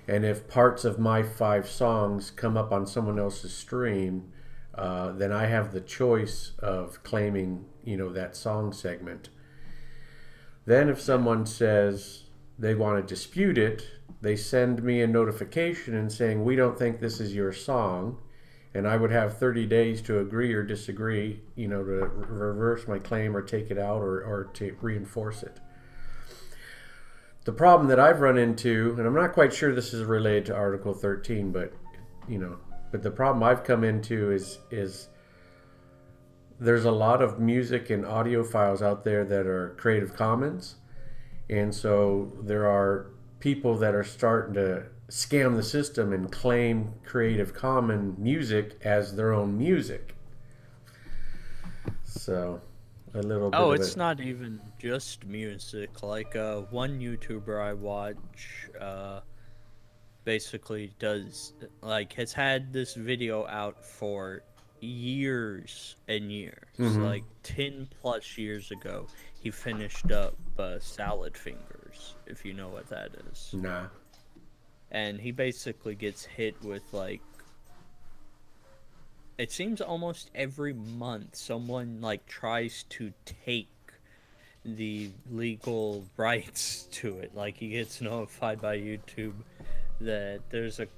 and if parts of my 5 songs come up on someone else's stream, then I have the choice of claiming, that song segment. Then if someone says they want to dispute it, they send me a notification and saying, we don't think this is your song, and I would have 30 days to agree or disagree, to reverse my claim or take it out or to reinforce it. The problem that I've run into, and I'm not quite sure this is related to Article 13, but the problem I've come into is there's a lot of music and audio files out there that are Creative Commons, and so there are people that are starting to scam the system and claim Creative Commons music as their own music. So a little bit. Oh, it's not even just music. Like, one YouTuber I watch basically does, like, has had this video out for years and years, Mm-hmm. like 10 plus years ago, he finished up Salad Fingers, if you know what that is. Nah. And he basically gets hit with, like, it seems almost every month someone, like, tries to take the legal rights to it. Like, he gets notified by YouTube that there's a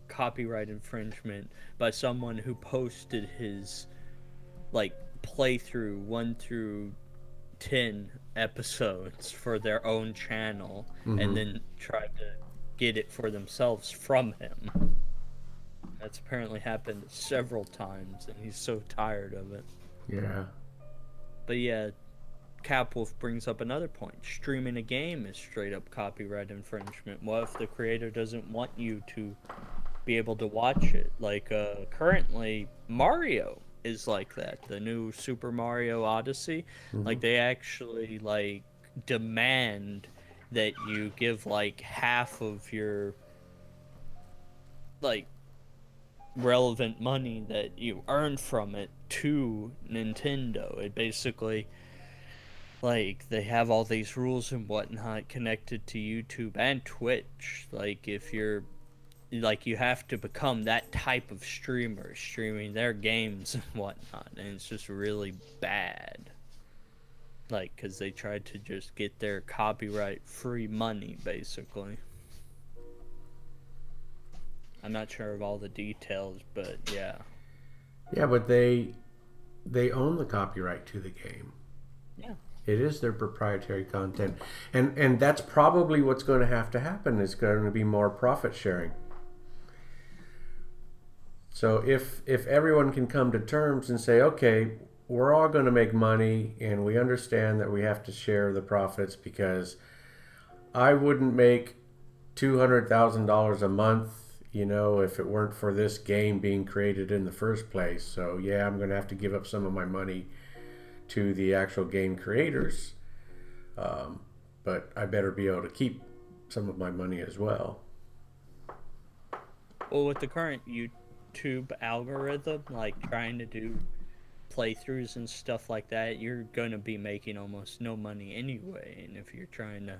copyright infringement by someone who posted his, like, playthrough 1 through 10 episodes for their own channel, Mm-hmm. and then tried to get it for themselves from him. That's apparently happened several times, and he's so tired of it. Yeah. But yeah, Capwolf brings up another point. Streaming a game is straight up copyright infringement. What if the creator doesn't want you to be able to watch it? Like, currently, Mario is like that. The new Super Mario Odyssey. Mm-hmm. Like, they actually, like, demand that you give, like, half of your, like, relevant money that you earn from it to Nintendo. It basically, like, they have all these rules and whatnot connected to YouTube and Twitch. Like, if you're, like, you have to become that type of streamer, streaming their games and whatnot, and it's just really bad. Like, because they tried to just get their copyright-free money, basically. I'm not sure of all the details, but yeah. Yeah, but they own the copyright to the game. Yeah. It is their proprietary content, and that's probably what's going to happen. Is going to be more profit sharing. So if everyone can come to terms and say, okay, we're all going to make money, and we understand that we have to share the profits, because I wouldn't make $200,000 a month, if it weren't for this game being created in the first place. So yeah, I'm going to have to give up some of my money to the actual game creators, but I better be able to keep some of my money as well. Well, with the current YouTube algorithm, like, trying to do playthroughs and stuff like that, you're gonna be making almost no money anyway. And if you're trying to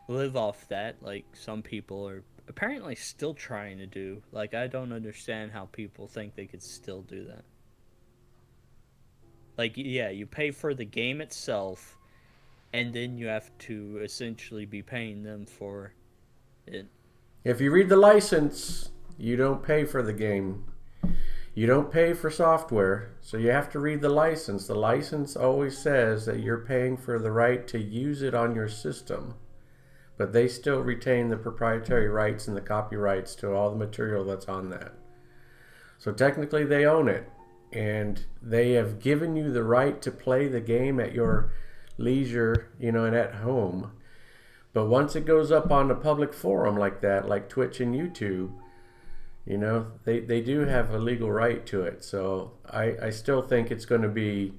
live off that, like some people are apparently still trying to do, like, I don't understand how people think they could still do that. Like, yeah, you pay for the game itself, and then you have to essentially be paying them for it. If you read the license, you don't pay for the game. You don't pay for software, so you have to read the license. The license always says that you're paying for the right to use it on your system, but they still retain the proprietary rights and the copyrights to all the material that's on that. So technically they own it, and they have given you the right to play the game at your leisure, and at home. But once it goes up on a public forum like that, like Twitch and YouTube, they do have a legal right to it. So I still think it's going to be,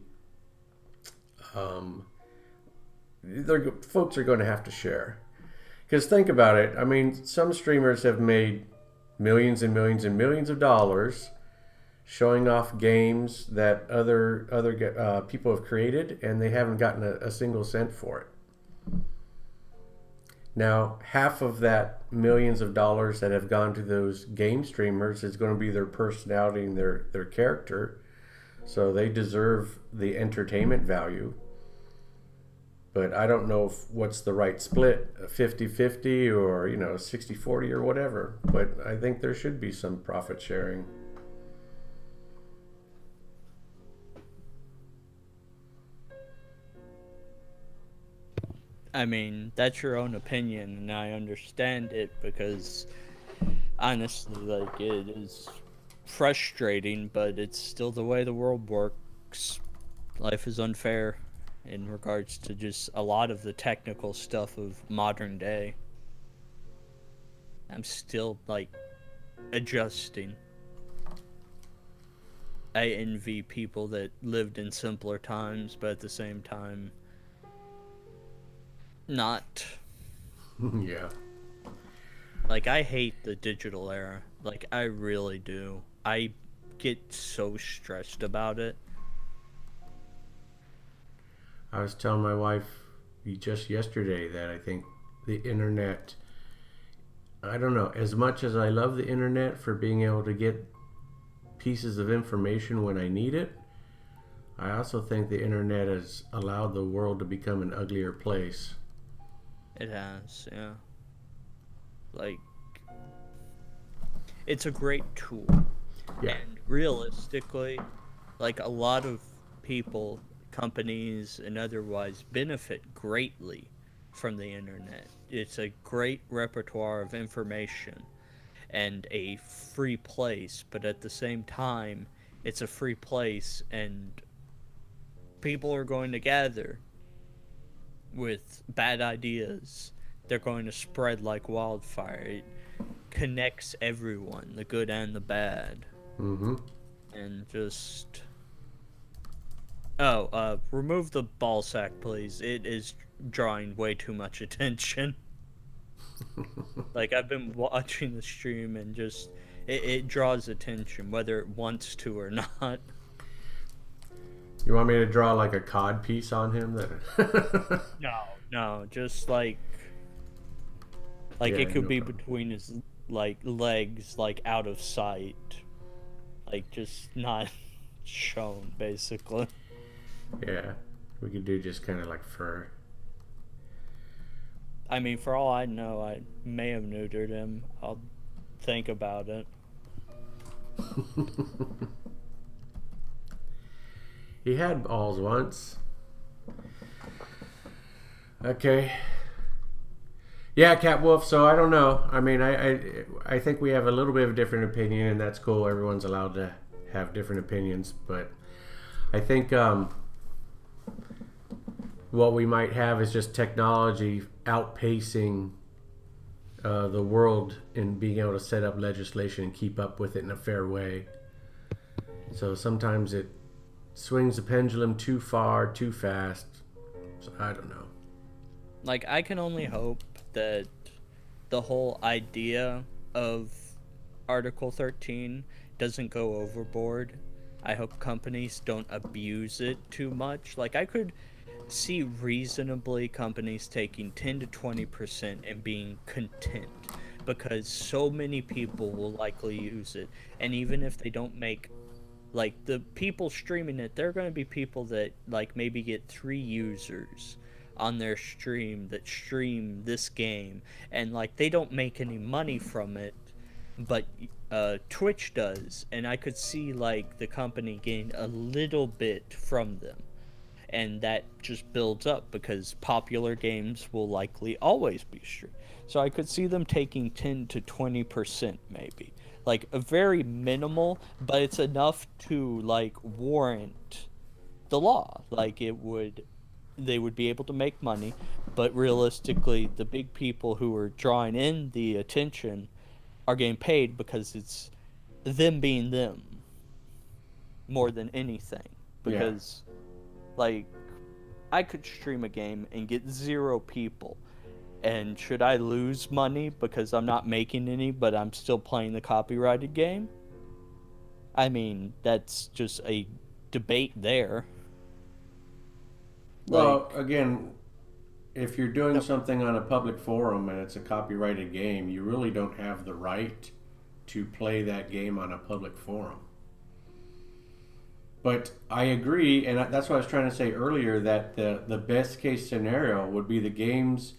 folks are going to have to share. Because think about it. I mean, some streamers have made millions and millions and millions of dollars showing off games that other people have created, and they haven't gotten a single cent for it. Now, half of that millions of dollars that have gone to those game streamers is going to be their personality and their character. So they deserve the entertainment value. But I don't know what's the right split, 50-50 or, 60-40 or whatever. But I think there should be some profit sharing. I mean, that's your own opinion, and I understand it, because honestly, like, it is frustrating, but it's still the way the world works. Life is unfair in regards to just a lot of the technical stuff of modern day. I'm still, like, adjusting. I envy people that lived in simpler times, but at the same time, not. Yeah. Like, I hate the digital era. Like, I really do. I get so stressed about it. I was telling my wife just yesterday that I think the internet, I don't know, as much as I love the internet for being able to get pieces of information when I need it, I also think the internet has allowed the world to become an uglier place. It has, yeah. Like, it's a great tool. Yeah. And realistically, like, a lot of people, companies, and otherwise benefit greatly from the internet. It's a great repertoire of information and a free place, but at the same time, it's a free place and people are going to gather with bad ideas. They're going to spread like wildfire. It connects everyone, the good and the bad. Mm-hmm. And just... remove the ball sack, please. It is drawing way too much attention. Like, I've been watching the stream and just... It draws attention, whether it wants to or not. You want me to draw like a cod piece on him? That No, just like yeah, it could be between his like legs, like out of sight, like just not shown, basically. Yeah, we could do just kind of like fur. I mean, for all I know, I may have neutered him. I'll think about it. He had balls once. Okay. Yeah, Cat Wolf. So I don't know. I mean, I think we have a little bit of a different opinion, and that's cool. Everyone's allowed to have different opinions, but I think what we might have is just technology outpacing the world in being able to set up legislation and keep up with it in a fair way. So sometimes it swings the pendulum too far, too fast. So I don't know. Like, I can only hope that the whole idea of Article 13 doesn't go overboard. I hope companies don't abuse it too much. Like, I could see reasonably companies taking 10 to 20% and being content, because so many people will likely use it. And even if they don't make, like, the people streaming it, they're going to be people that, like, maybe get 3 users on their stream that stream this game, and, like, they don't make any money from it, but Twitch does, and I could see, like, the company gain a little bit from them, and that just builds up because popular games will likely always be streamed. So I could see them taking 10 to 20% maybe. Like, a very minimal, but it's enough to, like, warrant the law. Like, they would be able to make money, but realistically, the big people who are drawing in the attention are getting paid because it's them being them more than anything. Because, like, I could stream a game and get 0 people, and should I lose money because I'm not making any, but I'm still playing the copyrighted game? I mean, that's just a debate there. Well, again, if you're doing something on a public forum and it's a copyrighted game, you really don't have the right to play that game on a public forum. But I agree, and that's what I was trying to say earlier, that the best case scenario would be the games.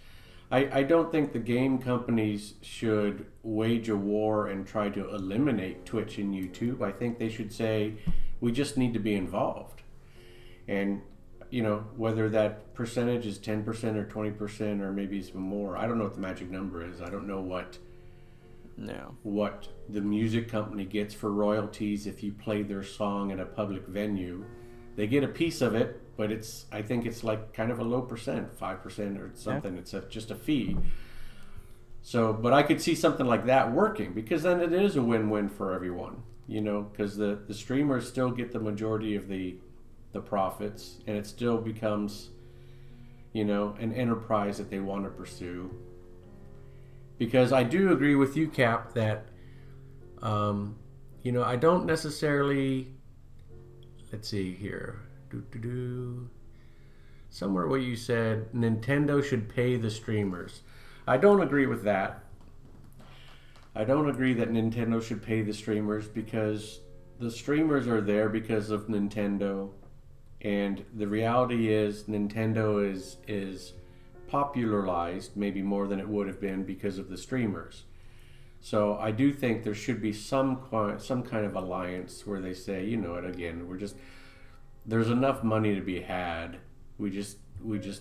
I don't think the game companies should wage a war and try to eliminate Twitch and YouTube. I think they should say, we just need to be involved. And, you know, whether that percentage is 10% or 20% or maybe some more, I don't know what the magic number is. I don't know what the music company gets for royalties if you play their song in a public venue. They get a piece of it, but I think it's like kind of a low percent, 5% or something. Yeah. It's just a fee. So, but I could see something like that working, because then it is a win-win for everyone, you know, because the streamers still get the majority of the profits, and it still becomes, you know, an enterprise that they want to pursue. Because I do agree with you, Cap, that I don't necessarily. Let's see here. Somewhere where you said Nintendo should pay the streamers. I don't agree with that. I don't agree that Nintendo should pay the streamers because the streamers are there because of Nintendo, and the reality is Nintendo is popularized maybe more than it would have been because of the streamers. So I do think there should be some kind of alliance where they say, you know what, again, there's enough money to be had. We just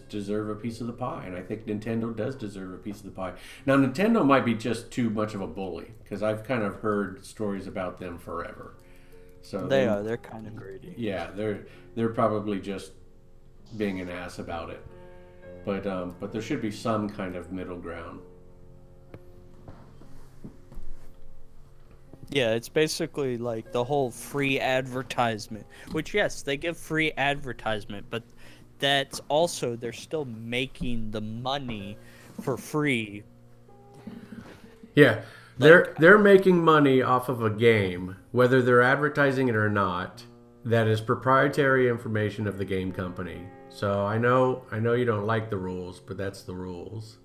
deserve a piece of the pie, and I think Nintendo does deserve a piece of the pie. Now, Nintendo might be just too much of a bully because I've kind of heard stories about them forever. So they're kind of greedy. Yeah, they're probably just being an ass about it. But there should be some kind of middle ground. Yeah, it's basically like the whole free advertisement, which, yes, they give free advertisement, but that's also, they're still making the money for free. Yeah, they're making money off of a game, whether they're advertising it or not, that is proprietary information of the game company. So I know you don't like the rules, but that's the rules.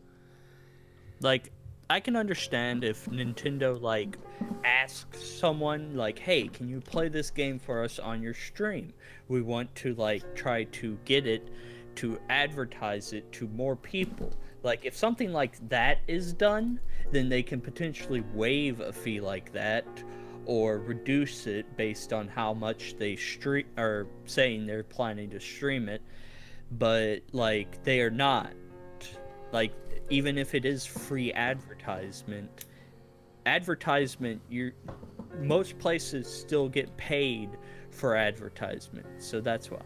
Like, I can understand if Nintendo, like, asks someone, like, hey, can you play this game for us on your stream? We want to, like, try to get it to advertise it to more people. Like, if something like that is done, then they can potentially waive a fee like that or reduce it based on how much they are saying they're planning to stream it. But, like, they are not. Like, even if it is free advertisement, most places still get paid for advertisement, so that's why.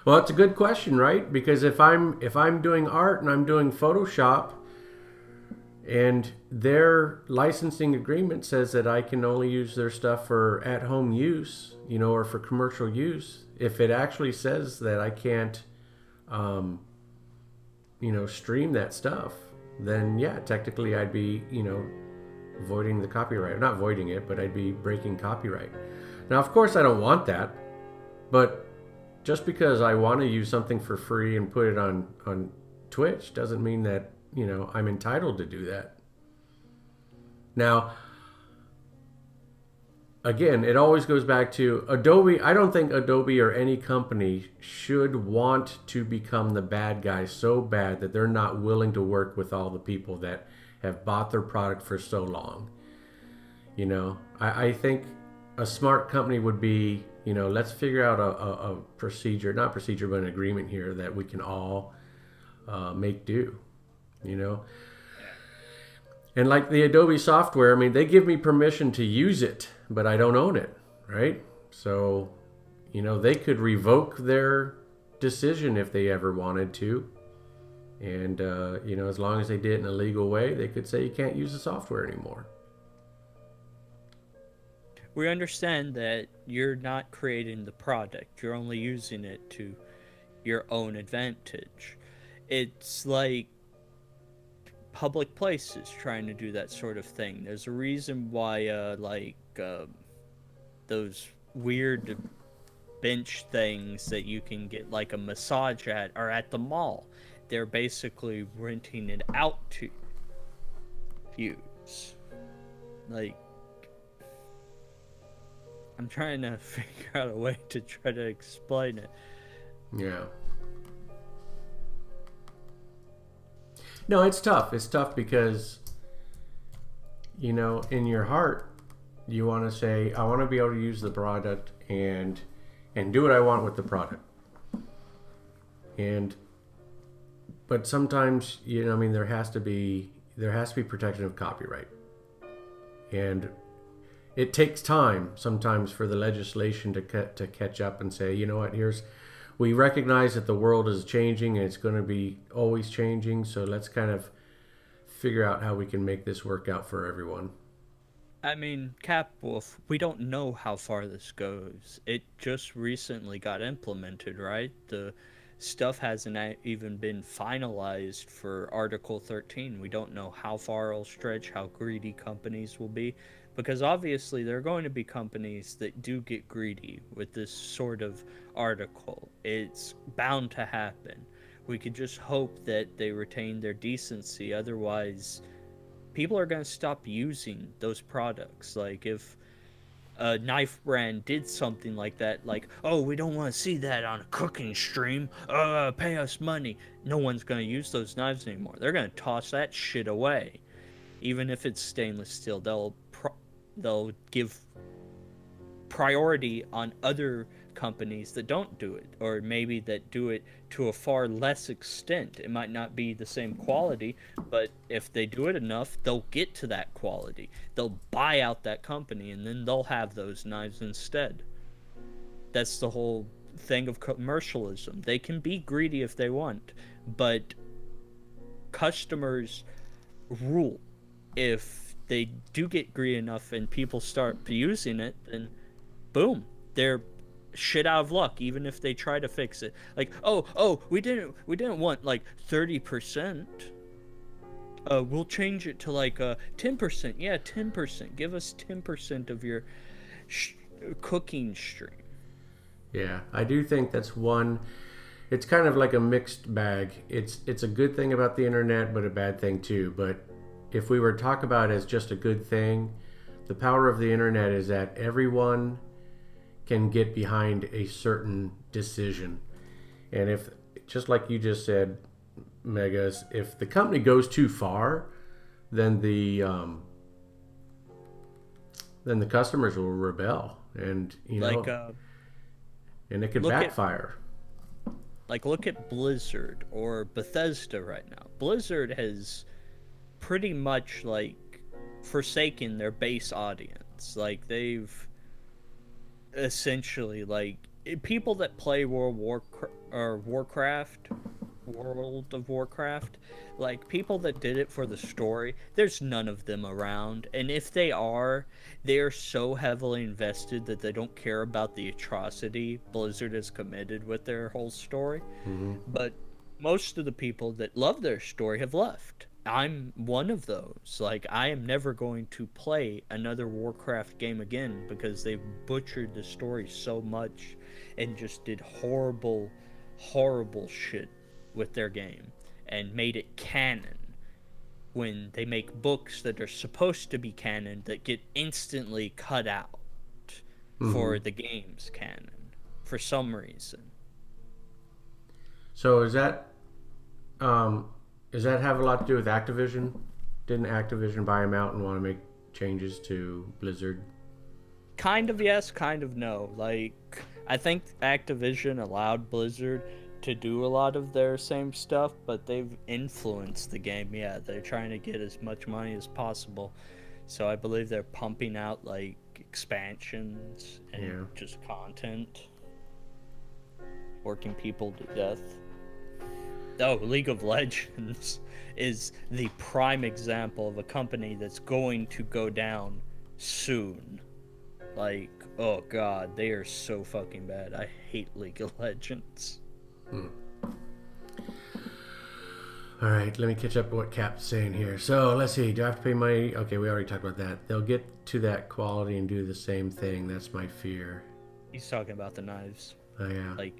Well, it's a good question, right? Because if I'm doing art and I'm doing Photoshop, and their licensing agreement says that I can only use their stuff for at-home use, or for commercial use. If it actually says that I can't, stream that stuff, then yeah, technically I'd be, voiding the copyright. Not voiding it, but I'd be breaking copyright. Now, of course, I don't want that, but just because I want to use something for free and put it on Twitch doesn't mean that, I'm entitled to do that. Now, again, it always goes back to Adobe. I don't think Adobe or any company should want to become the bad guy so bad that they're not willing to work with all the people that have bought their product for so long. I think a smart company would be, let's figure out a procedure, not procedure, but an agreement here that we can all make do, And like the Adobe software, they give me permission to use it, but I don't own it, right? So, they could revoke their decision if they ever wanted to. And, as long as they did it in a legal way, they could say you can't use the software anymore. We understand that you're not creating the product. You're only using it to your own advantage. It's like public places trying to do that sort of thing. There's a reason why, those weird bench things that you can get like a massage at are at the mall. They're basically renting it out to use. Like, I'm trying to figure out a way to try to explain it. Yeah. No, it's tough. It's tough because, in your heart, you want to say, I want to be able to use the product and do what I want with the product. But sometimes, there has to be protection of copyright. And it takes time sometimes for the legislation to catch up and say, you know what, we recognize that the world is changing and it's going to be always changing. So let's kind of figure out how we can make this work out for everyone. Capwolf, we don't know how far this goes. It just recently got implemented, right? The stuff hasn't even been finalized for Article 13. We don't know how far it'll stretch, how greedy companies will be, because obviously there are going to be companies that do get greedy with this sort of article. It's bound to happen. We could just hope that they retain their decency, otherwise people are going to stop using those products. Like, if a knife brand did something like that, like, oh, we don't want to see that on a cooking stream, pay us money, no one's going to use those knives anymore. They're going to toss that shit away. Even if it's stainless steel, they'll give priority on other companies that don't do it, or maybe that do it to a far less extent. It might not be the same quality, but if they do it enough, they'll get to that quality. They'll buy out that company, and then they'll have those knives instead. That's the whole thing of commercialism. They can be greedy if they want, but customers rule. If they do get greedy enough and people start using it, then boom, they're shit out of luck. Even if they try to fix it, like, oh, we didn't want like 30%. We'll change it to like 10%. Yeah, 10%. Give us 10% of your cooking stream. Yeah, I do think that's one. It's kind of like a mixed bag. It's a good thing about the internet, but a bad thing too. But if we were to talk about it as just a good thing, the power of the internet is that everyone can get behind a certain decision. And if, just like you just said, Megas, if the company goes too far, then the customers will rebel, and and it could backfire. Look at Blizzard or Bethesda right now. Blizzard has pretty much like forsaken their base audience. Like, they've essentially, like, people that play World of Warcraft, like, people that did it for the story, there's none of them around. And if they are so heavily invested that they don't care about the atrocity Blizzard has committed with their whole story. Mm-hmm. But most of the people that love their story have left. I'm one of those. Like, I am never going to play another Warcraft game again because they've butchered the story so much and just did horrible shit with their game and made it canon when they make books that are supposed to be canon that get instantly cut out for the game's canon for some reason. So does that have a lot to do with Activision? Didn't Activision buy them out and want to make changes to Blizzard? Kind of yes, kind of no. Like, I think Activision allowed Blizzard to do a lot of their same stuff, but they've influenced the game. Yeah, they're trying to get as much money as possible. So I believe they're pumping out, like, expansions and just content. Working people to death. Oh, League of Legends is the prime example of a company that's going to go down soon. Like, oh god, they are so fucking bad. I hate League of Legends. Alright, let me catch up to what Cap's saying here. So, let's see, do I have to pay money? Okay, we already talked about that. They'll get to that quality and do the same thing. That's my fear. He's talking about the knives. Oh, yeah. Like,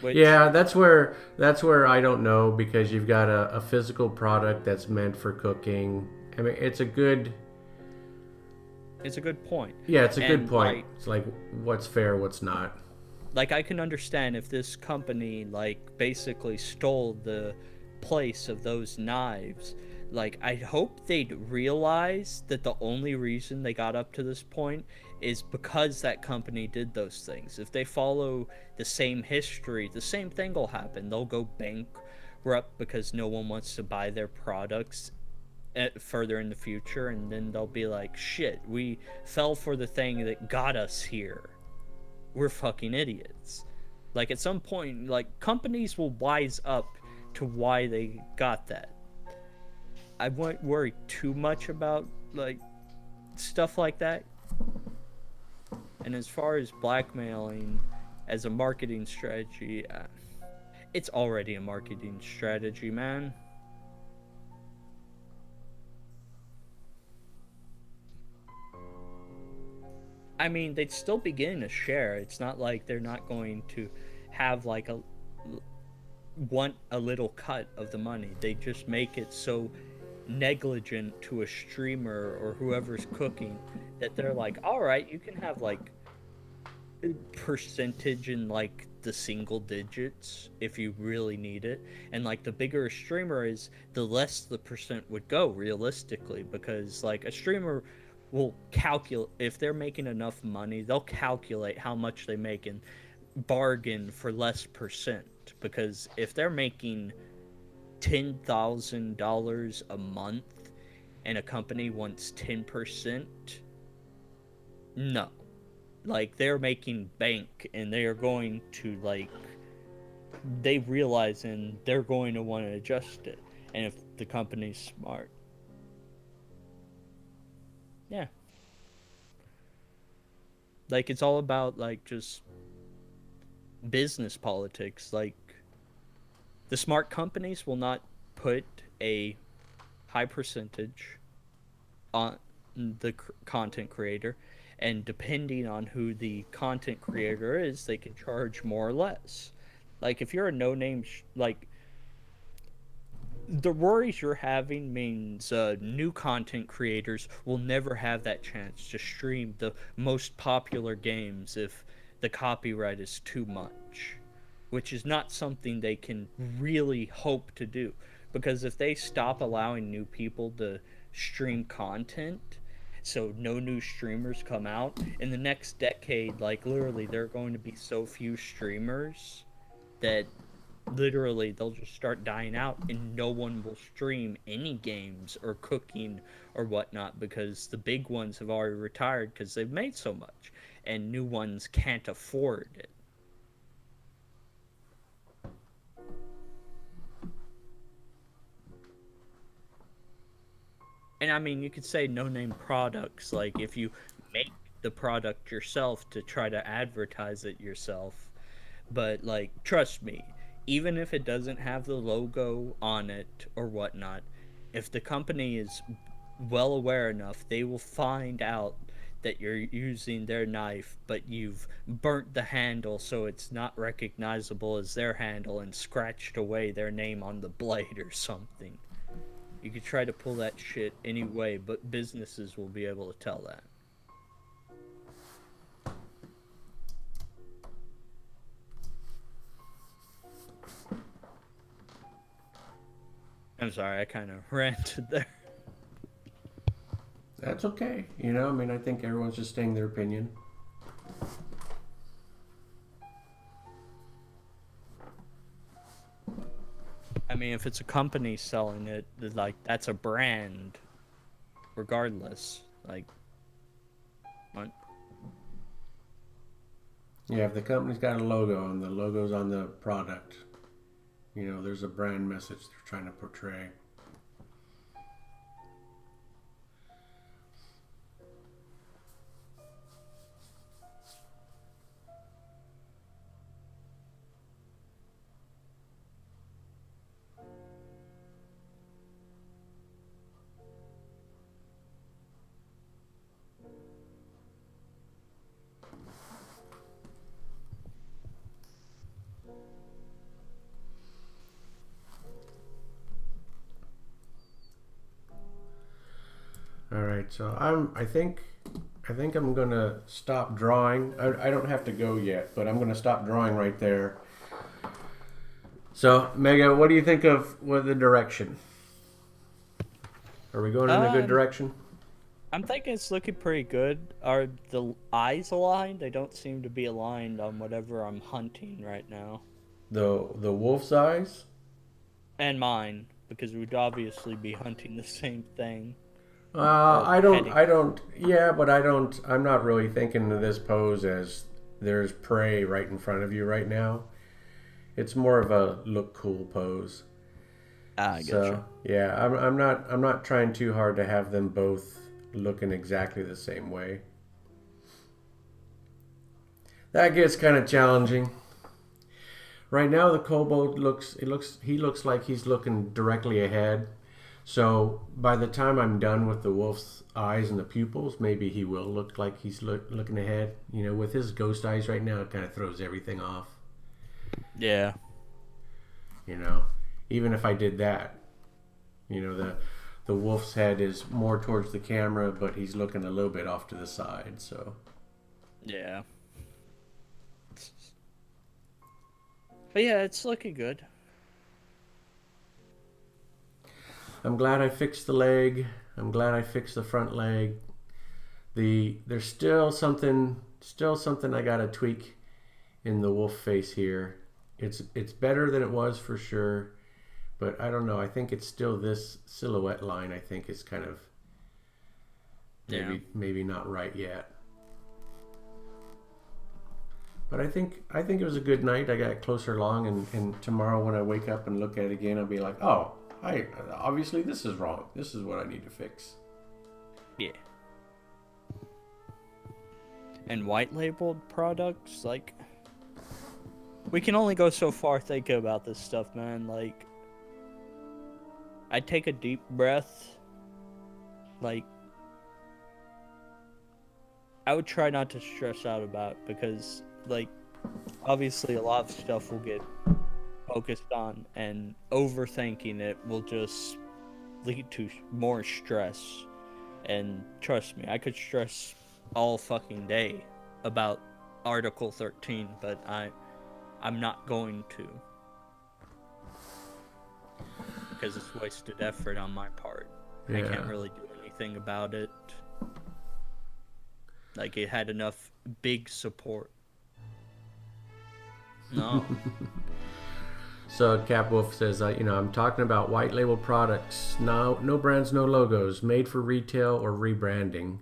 yeah, that's where I don't know, because you've got a physical product that's meant for cooking. I mean, it's a good point. Yeah, it's a good point. Like, it's like, what's fair, what's not. Like, I can understand if this company, like, basically stole the place of those knives. Like, I hope they'd realize that the only reason they got up to this point is because that company did those things. If they follow the same history, the same thing will happen. They'll go bankrupt because no one wants to buy their products further in the future, and then they'll be like, shit, we fell for the thing that got us here. We're fucking idiots. Like, at some point, like, companies will wise up to why they got that. I won't worry too much about, like, stuff like that. And as far as blackmailing as a marketing strategy, it's already a marketing strategy, man. I mean, they'd still be getting a share. It's not like they're not going to have like want a little cut of the money. They just make it so negligent to a streamer or whoever's cooking that they're like, all right, you can have like percentage in like the single digits if you really need it, and like the bigger a streamer is, the less the percent would go realistically, because like a streamer will calculate, if they're making enough money, they'll calculate how much they make and bargain for less percent, because if they're making $10,000 a month and a company wants 10%, no. Like, they're making bank, and they are going to, like, they realize, and they're going to want to adjust it. And if the company's smart. Yeah. Like, it's all about, like, just business politics. Like, the smart companies will not put a high percentage on the content creator, and depending on who the content creator is, they can charge more or less. Like, if you're a no-name, like, the worries you're having means new content creators will never have that chance to stream the most popular games if the copyright is too much, which is not something they can really hope to do, because if they stop allowing new people to stream content, so no new streamers come out in the next decade, like, literally there are going to be so few streamers that literally they'll just start dying out, and no one will stream any games or cooking or whatnot, because the big ones have already retired because they've made so much, and new ones can't afford it. And I mean, you could say no-name products, like if you make the product yourself to try to advertise it yourself. But, like, trust me, even if it doesn't have the logo on it or whatnot, if the company is well aware enough, they will find out that you're using their knife, but you've burnt the handle so it's not recognizable as their handle and scratched away their name on the blade or something. You could try to pull that shit anyway, but businesses will be able to tell that. I'm sorry, I kind of ranted there. That's okay. You know, I mean, I think everyone's just saying their opinion. I mean, if it's a company selling it, like, that's a brand, regardless. Like, what? Yeah, if the company's got a logo and the logo's on the product, you know, there's a brand message they're trying to portray. All right, so I think I'm gonna stop drawing. I don't have to go yet, but I'm gonna stop drawing right there. So, Mega, what do you think of the direction? Are we going in a good direction? I'm thinking it's looking pretty good. Are the eyes aligned? They don't seem to be aligned on whatever I'm hunting right now. The wolf's eyes? And mine, because we'd obviously be hunting the same thing. Yeah, but I'm not really thinking of this pose as there's prey right in front of you right now. It's more of a look cool pose. I gotcha. Yeah, I'm not trying too hard to have them both looking exactly the same way. That gets kind of challenging. Right now, the kobold looks like he's looking directly ahead. So by the time I'm done with the wolf's eyes and the pupils, maybe he will look like he's looking ahead. You know, with his ghost eyes right now, it kind of throws everything off. Yeah. You know, even if I did that, you know, the wolf's head is more towards the camera, but he's looking a little bit off to the side. So. Yeah. But yeah, it's looking good. I'm glad I fixed the leg. I'm glad I fixed the front leg. There's still something I gotta tweak in the wolf face here. It's better than it was for sure, but I don't know. I think it's still this silhouette line. I think is kind of maybe not right yet. But I think it was a good night. I got closer along, and tomorrow when I wake up and look at it again, I'll be like, oh, obviously this is wrong. This is what I need to fix. Yeah. And white labeled products, like, we can only go so far thinking about this stuff, man. Like, I take a deep breath. Like, I would try not to stress out about it because, like, obviously a lot of stuff will get focused on, and overthinking it will just lead to more stress. And trust me, I could stress all fucking day about Article 13, but I'm not going to, because it's wasted effort on my part. Yeah. I can't really do anything about it. Like, it had enough big support. No. So Cap Wolf says, I'm talking about white label products. No brands, no logos, made for retail or rebranding.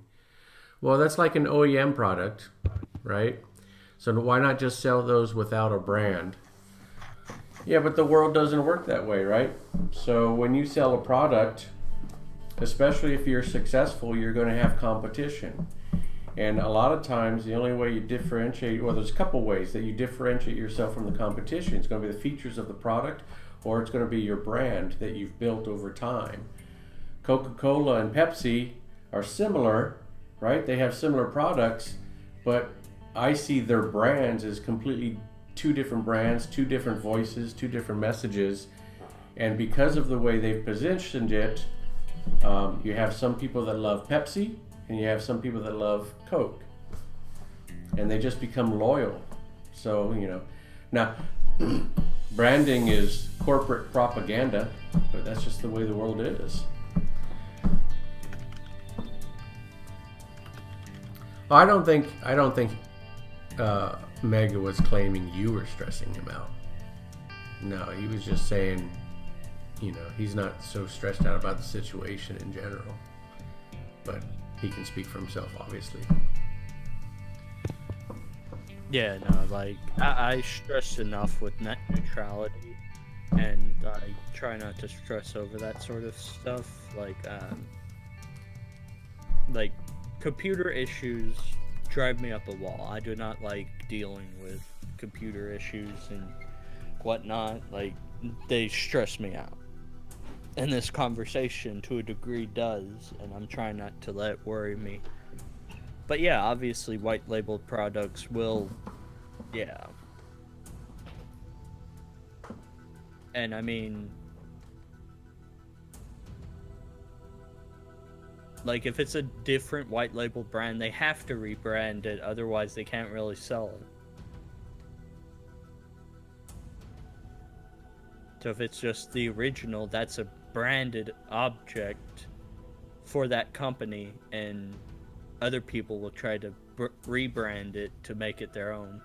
Well, that's like an OEM product, right? So why not just sell those without a brand? Yeah, but the world doesn't work that way, right? So when you sell a product, especially if you're successful, you're going to have competition. And a lot of times, the only way you differentiate, well, there's a couple ways that you differentiate yourself from the competition. It's going to be the features of the product, or it's going to be your brand that you've built over time. Coca-Cola and Pepsi are similar, right? They have similar products, but I see their brands as completely two different brands, two different voices, two different messages. And because of the way they've positioned it, you have some people that love Pepsi, and you have some people that love Coke, and they just become loyal. So, now branding is corporate propaganda, but that's just the way the world is. I don't think Mega was claiming you were stressing him out. No, he was just saying, he's not so stressed out about the situation in general, but he can speak for himself, obviously. Yeah, no, like, I stress enough with net neutrality, and I try not to stress over that sort of stuff. Like, computer issues drive me up a wall. I do not like dealing with computer issues and whatnot. Like, they stress me out. And this conversation, to a degree, does, and I'm trying not to let it worry me. But yeah, obviously, white labeled products will, yeah. And I mean, like, if it's a different white label brand, they have to rebrand it, otherwise they can't really sell it. So if it's just the original, that's a branded object for that company, and other people will try to rebrand it to make it their own.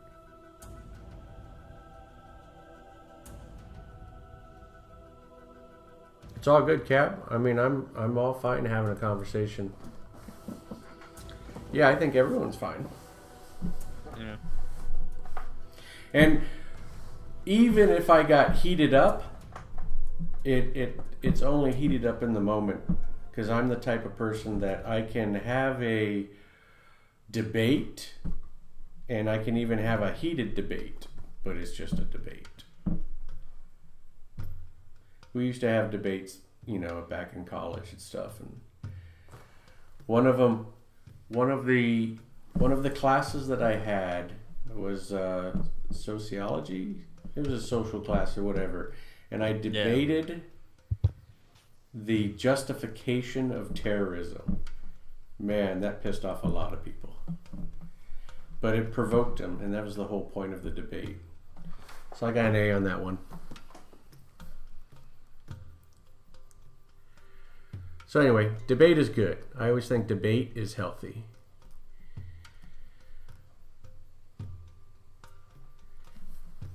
It's all good, Cap. I mean, I'm all fine having a conversation. Yeah, I think everyone's fine. Yeah. And even if I got heated up, it's only heated up in the moment, because I'm the type of person that I can have a debate And I can even have a heated debate, but it's just a debate. We used to have debates, you know, back in college and stuff, and one of the classes that I had was sociology. It was a social class or whatever, and I debated the justification of terrorism. Man, that pissed off a lot of people. But it provoked them, and that was the whole point of the debate. So I got an A on that one. So anyway, debate is good. I always think debate is healthy.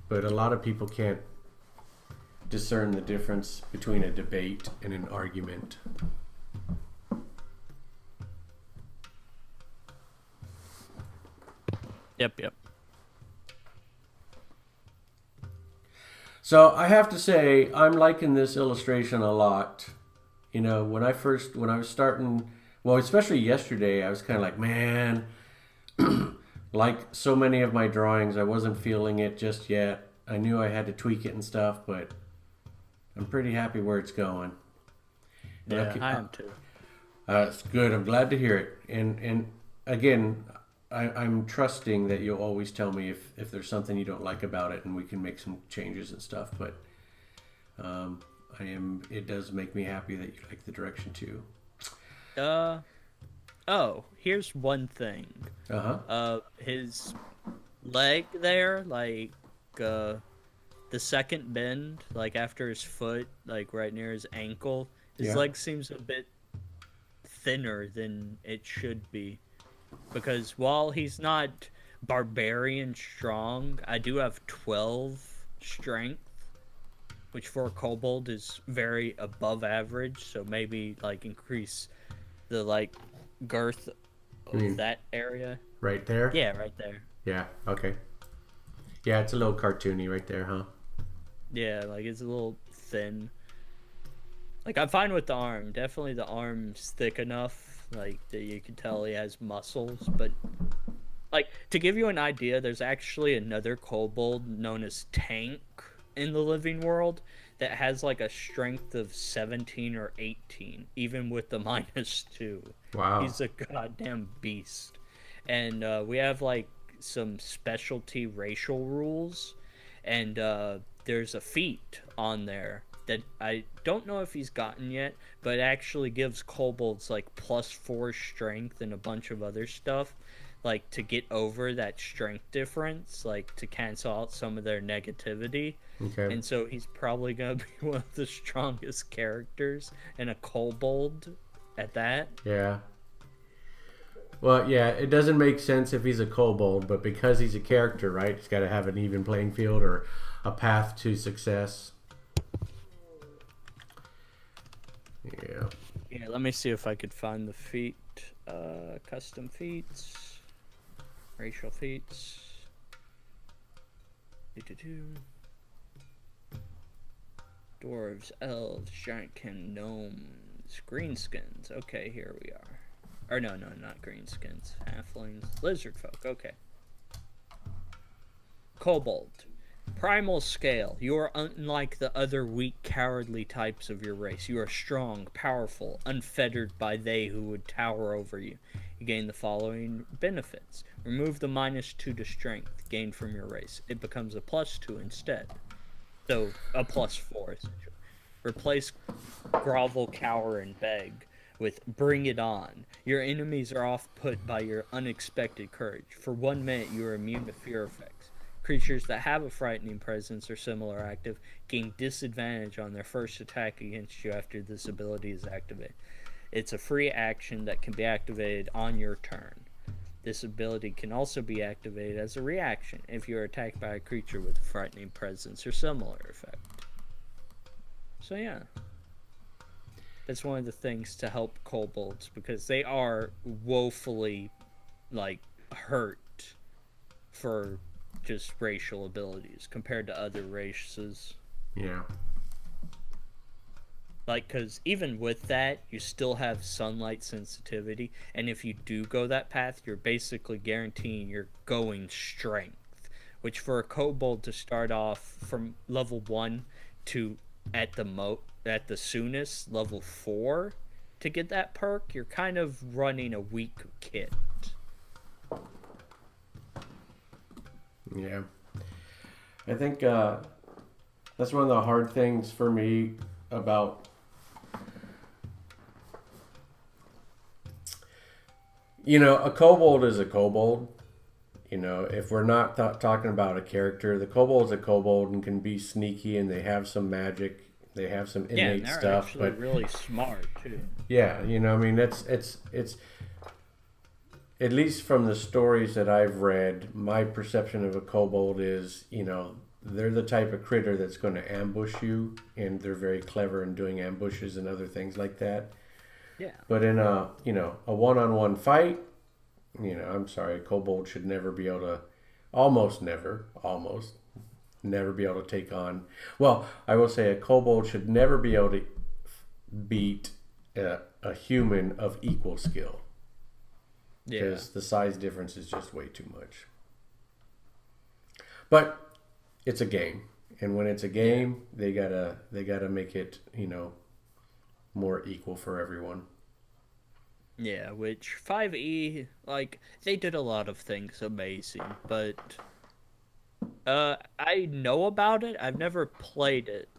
But a lot of people can't discern the difference between a debate and an argument. Yep. So I have to say, I'm liking this illustration a lot. You know, when I was starting, well, especially yesterday, I was kind of like, man, like so many of my drawings, I wasn't feeling it just yet. I knew I had to tweak it and stuff, but I'm pretty happy where it's going. Yeah, I am too. It's good. I'm glad to hear it. And again, I'm trusting that you'll always tell me if there's something you don't like about it, and we can make some changes and stuff. But it does make me happy that you like the direction too. Oh, here's one thing. His leg there, like the second bend, like after his foot, like right near his ankle, his leg seems a bit thinner than it should be. Because while he's not barbarian strong, I do have 12 strength, which for a kobold is very above average. So maybe like increase the like girth of that area. Right there? Yeah, right there. Yeah, okay. Yeah, it's a little cartoony right there, huh? Yeah, like it's a little thin. Like I'm fine with the arm. Definitely the arm's thick enough. Like that you can tell he has muscles, but like to give you an idea, there's actually another kobold known as Tank in the living world that has like a strength of 17 or 18, even with the -2. Wow. He's a goddamn beast. And we have like some specialty racial rules, and there's a feat on there that I don't know if he's gotten yet, but actually gives kobolds like +4 strength and a bunch of other stuff, like to get over that strength difference, like to cancel out some of their negativity. Okay. And so he's probably gonna be one of the strongest characters, and a kobold at that. Yeah. Well, yeah, it doesn't make sense if he's a kobold, but because he's a character, right? He's got to have an even playing field or a path to success. Yeah. Yeah, let me see if I could find the feat. Custom feats. Racial feats. Dwarves, elves, giantkin, gnomes, greenskins. Okay, here we are. Or no, not greenskins. Halflings, lizard folk. Okay. Kobold. Primal scale. You are unlike the other weak, cowardly types of your race. You are strong, powerful, unfettered by they who would tower over you. You gain the following benefits. Remove the -2 to strength gained from your race. It becomes a +2 instead. So, a +4, essentially. Replace grovel, cower, and beg with bring it on. Your enemies are off put by your unexpected courage. For 1 minute, you are immune to fear effects. Creatures that have a frightening presence or similar active gain disadvantage on their first attack against you after this ability is activated. It's a free action that can be activated on your turn. This ability can also be activated as a reaction if you are attacked by a creature with a frightening presence or similar effect. So yeah. That's one of the things to help kobolds, because they are woefully like hurt for just racial abilities compared to other races. Yeah. Like, because even with that, you still have sunlight sensitivity, and if you do go that path, you're basically guaranteeing you're going strength, which for a kobold to start off from level 1 to at the soonest level 4 to get that perk, you're kind of running a weak kit. Yeah. I think that's one of the hard things for me about a kobold is a kobold. If we're not talking about a character, the kobold's a kobold and can be sneaky, and they have some magic, they have some innate and they're stuff. actually But really smart too. yeah, I mean, it's at least from the stories that I've read, my perception of a kobold is, they're the type of critter that's going to ambush you, and they're very clever in doing ambushes and other things like that. Yeah. But in a one-on-one fight, I'm sorry, a kobold should never be able to, almost never be able to take on. Well, I will say a kobold should never be able to beat a human of equal skill. Because the size difference is just way too much. But it's a game, and when it's a game, they gotta make it more equal for everyone. Yeah, which 5e, like, they did a lot of things amazing, but I know about it. I've never played it,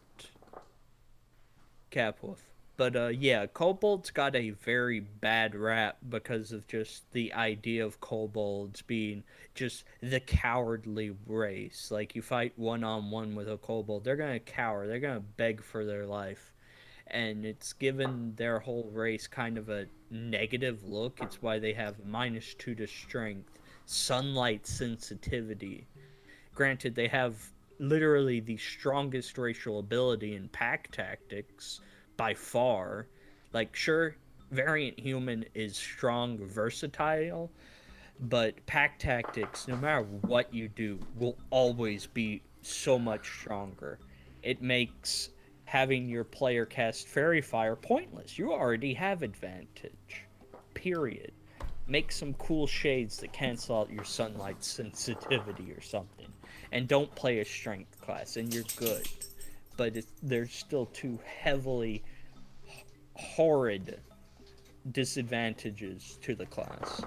Capwolf. But yeah, kobolds got a very bad rap because of just the idea of kobolds being just the cowardly race. Like, you fight one-on-one with a kobold, they're gonna cower, they're gonna beg for their life. And it's given their whole race kind of a negative look. It's why they have -2 to strength, sunlight sensitivity. Granted, they have literally the strongest racial ability in pack tactics by far. Like, sure, variant human is strong, versatile, but pack tactics, no matter what you do, will always be so much stronger. It makes having your player cast Fairy Fire pointless. You already have advantage. Period. Make some cool shades that cancel out your sunlight sensitivity or something. And don't play a strength class, and you're good. But there's still two heavily horrid disadvantages to the class.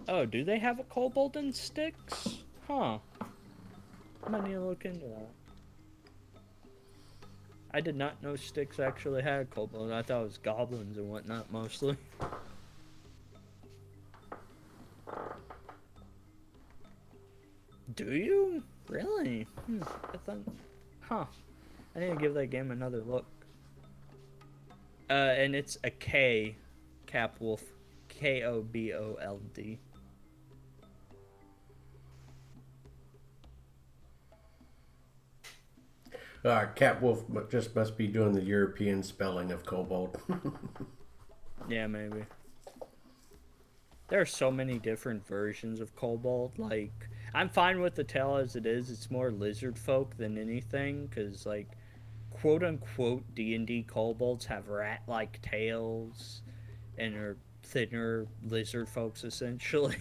Oh, do they have a kobold in Styx? Huh. I might need to look into that. I did not know Styx actually had kobolds. I thought it was goblins and whatnot mostly. Do you? Really? I thought... Huh. I need to give that game another look. And it's a K, Capwolf. Kobold. Catwolf just must be doing the European spelling of kobold. Yeah, maybe. There are so many different versions of kobold. Like, I'm fine with the tail as it is. It's more lizard folk than anything, because, like, quote-unquote D&D kobolds have rat-like tails and are thinner lizard folks, essentially.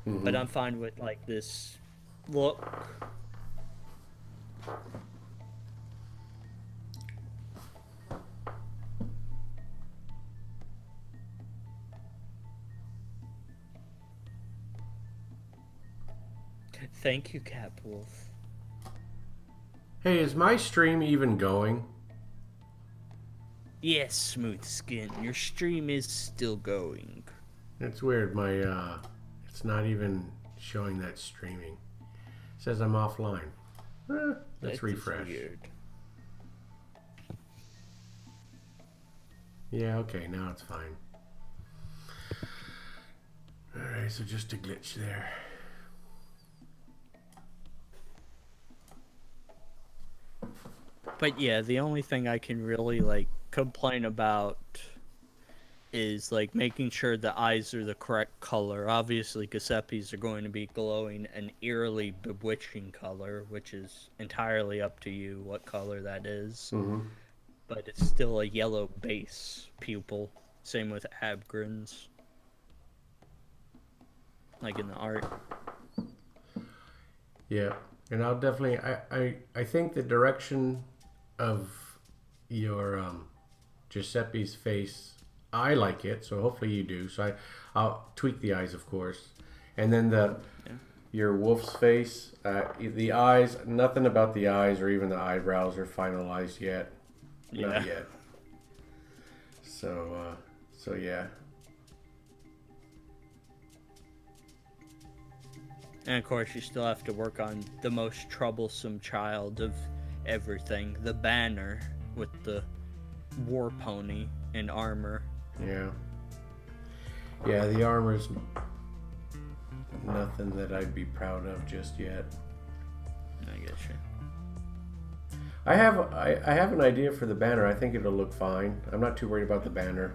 Mm-hmm. But I'm fine with, like, this look. Thank you, Capwolf. Hey, is my stream even going? Yes, Smooth Skin. Your stream is still going. That's weird. My it's not even showing that streaming. It says I'm offline. Let's refresh. Weird. Yeah, okay, now it's fine. Alright, so just a glitch there. But yeah, the only thing I can really, like, complain about is like making sure the eyes are the correct color. Obviously, Giuseppe's are going to be glowing an eerily bewitching color, which is entirely up to you what color that is. Mm-hmm. But it's still a yellow base pupil. Same with Abgrin's. Like in the art. Yeah, and I'll definitely. I think the direction of your Giuseppe's face, I like it. So hopefully you do. So I'll tweak the eyes, of course, and then your wolf's face, the eyes. Nothing about the eyes or even the eyebrows are finalized yet. Yeah. Not yet. So yeah. And of course, you still have to work on the most troublesome child of everything, the banner with the war pony and armor. Yeah. Yeah, the armor's nothing that I'd be proud of just yet. I get you. I have an idea for the banner. I think it'll look fine. I'm not too worried about the banner,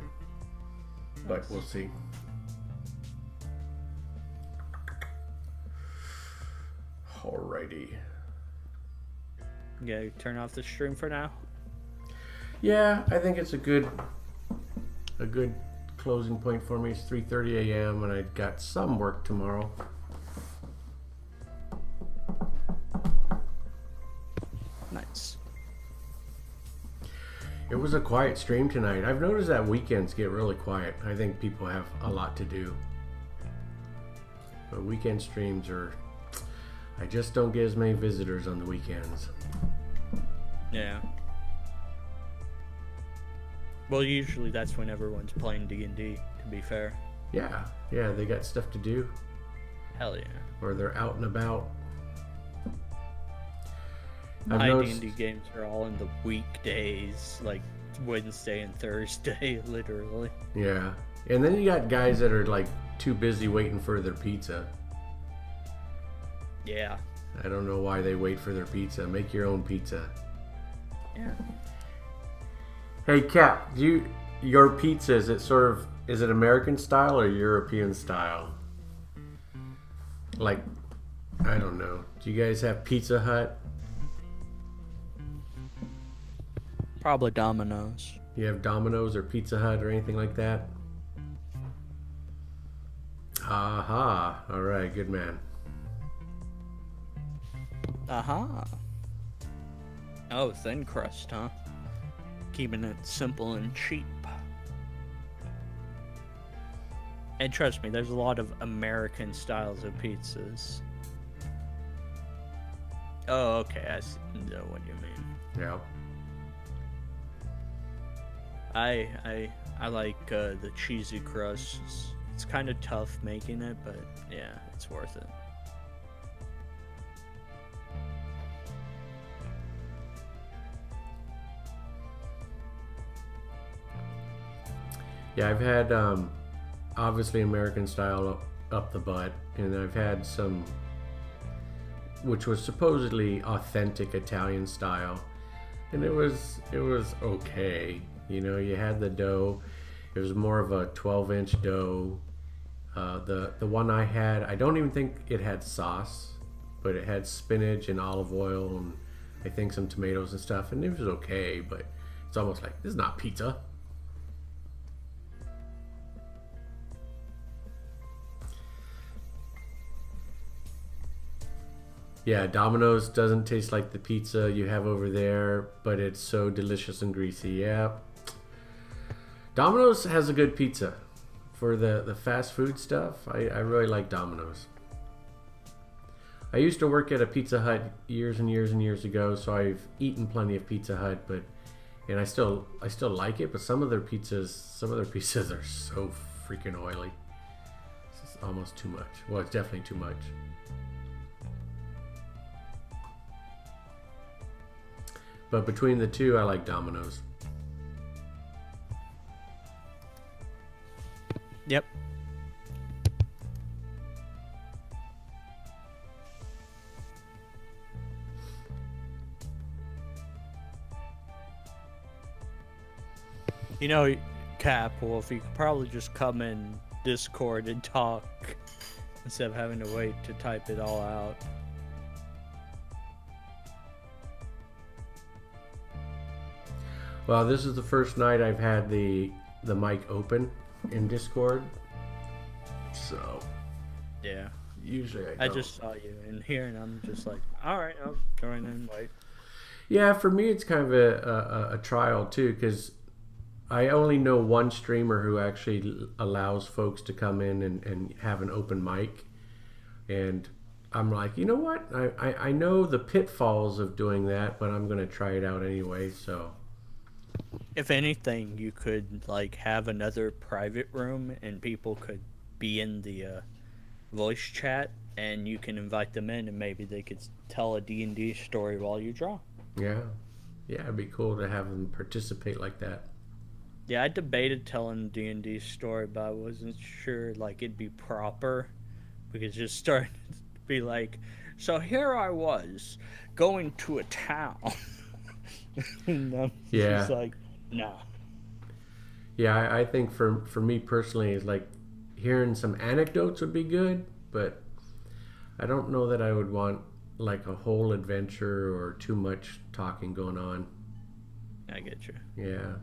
but we'll see. Alrighty. Yeah, turn off the stream for now. Yeah, I think it's a good closing point for me. It's 3:30 a.m. and I've got some work tomorrow. Nice. It was a quiet stream tonight. I've noticed that weekends get really quiet. I think people have a lot to do. But weekend streams are... I just don't get as many visitors on the weekends. Yeah. Well, usually that's when everyone's playing D&D, to be fair. Yeah, they got stuff to do. Hell yeah. Or they're out and about. My D&D games are all in the weekdays, like Wednesday and Thursday, literally. Yeah. And then you got guys that are like too busy waiting for their pizza. Yeah. I don't know why they wait for their pizza. Make your own pizza. Yeah. Hey, Cap, your pizza, is it American style or European style? Like, I don't know. Do you guys have Pizza Hut? Probably Domino's. You have Domino's or Pizza Hut or anything like that? Aha. All right, good man. Aha. Oh, thin crust, huh? Keeping it simple and cheap. And trust me, there's a lot of American styles of pizzas. Oh, okay, I know what you mean. Yeah. I like the cheesy crust. It's kind of tough making it, but yeah, it's worth it. Yeah, I've had obviously American style up the butt, and I've had some which was supposedly authentic Italian style, and it was okay. You know, you had the dough. It was more of a 12-inch dough. The one I had, I don't even think it had sauce, but it had spinach and olive oil and I think some tomatoes and stuff, and it was okay, but it's almost like, this is not pizza. Yeah, Domino's doesn't taste like the pizza you have over there, but it's so delicious and greasy. Yeah. Domino's has a good pizza. For the fast food stuff, I really like Domino's. I used to work at a Pizza Hut years and years and years ago, so I've eaten plenty of Pizza Hut, and I still like it, but some of their pizzas are so freaking oily. It's almost too much. Well, it's definitely too much. But between the two, I like Domino's. Yep. You know, Cap Wolf, you could probably just come in Discord and talk instead of having to wait to type it all out. Well, this is the first night I've had the mic open in Discord, so Yeah. usually I I don't. just saw you in here, and I'm just like, all right, I'll join in. Wait. Yeah, for me it's kind of a trial too, because I only know one streamer who actually allows folks to come in and have an open mic, and I'm like, you know what? I know the pitfalls of doing that, but I'm gonna try it out anyway. So If anything, you could like have another private room, and people could be in the voice chat, and you can invite them in, and maybe they could tell a D&D story while you draw. yeah, it'd be cool to have them participate like that. Yeah, I debated telling a D&D story, but I wasn't sure like it'd be proper, because it just started to be like, so here I was going to a town. And I'm Yeah. just like, no. Yeah, I think for me personally, is like hearing some anecdotes would be good, but I don't know that I would want like a whole adventure or too much talking going on. I get you. Yeah,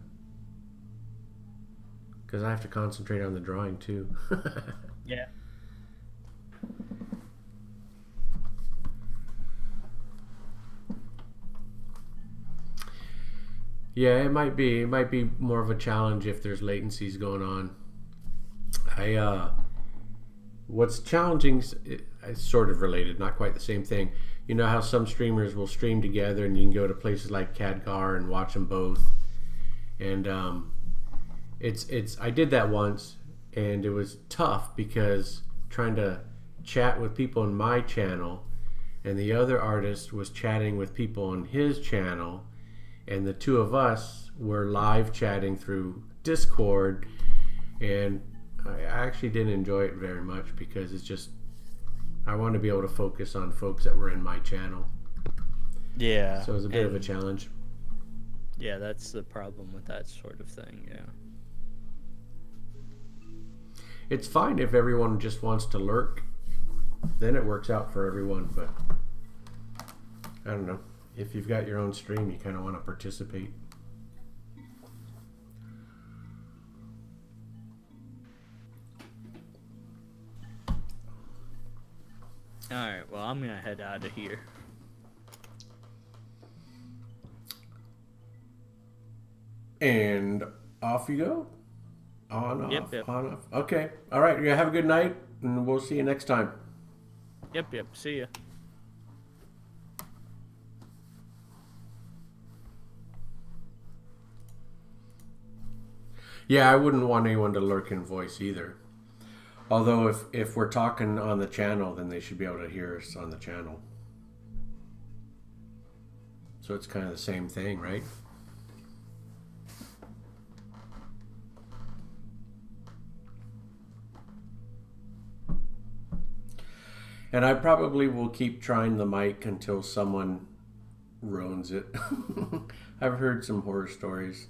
because I have to concentrate on the drawing too. Yeah. Yeah, it might be more of a challenge if there's latencies going on. What's challenging is sort of related, not quite the same thing. You know how some streamers will stream together and you can go to places like Khadgar and watch them both. And I did that once, and it was tough because trying to chat with people on my channel, and the other artist was chatting with people on his channel, and the two of us were live chatting through Discord, and I actually didn't enjoy it very much because it's just, I want to be able to focus on folks that were in my channel. Yeah. So it was a bit of a challenge. Yeah, that's the problem with that sort of thing, yeah. It's fine if everyone just wants to lurk, then it works out for everyone, but I don't know. If you've got your own stream, you kind of want to participate. Alright, well, I'm gonna head out of here. And off you go. On, Yep, off, yep. on, off. Okay. All right. You have a good night, and we'll see you next time. Yep, see ya. Yeah, I wouldn't want anyone to lurk in voice either. Although if we're talking on the channel, then they should be able to hear us on the channel. So it's kind of the same thing, right? And I probably will keep trying the mic until someone ruins it. I've heard some horror stories.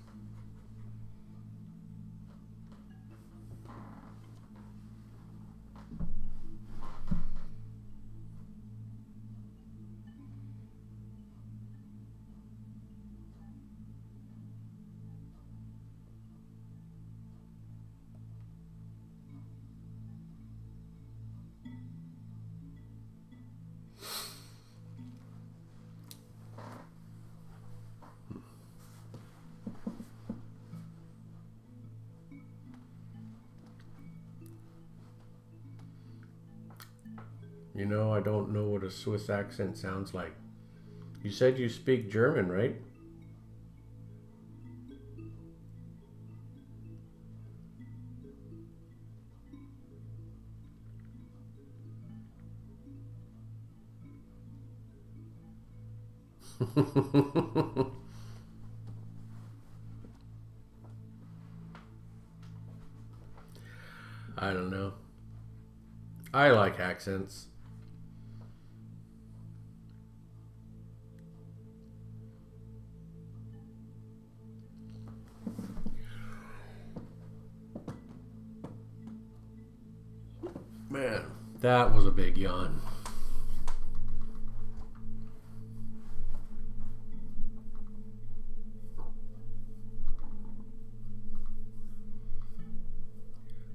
You know, I don't know what a Swiss accent sounds like. You said you speak German, right? I don't know. I like accents. That was a big yawn.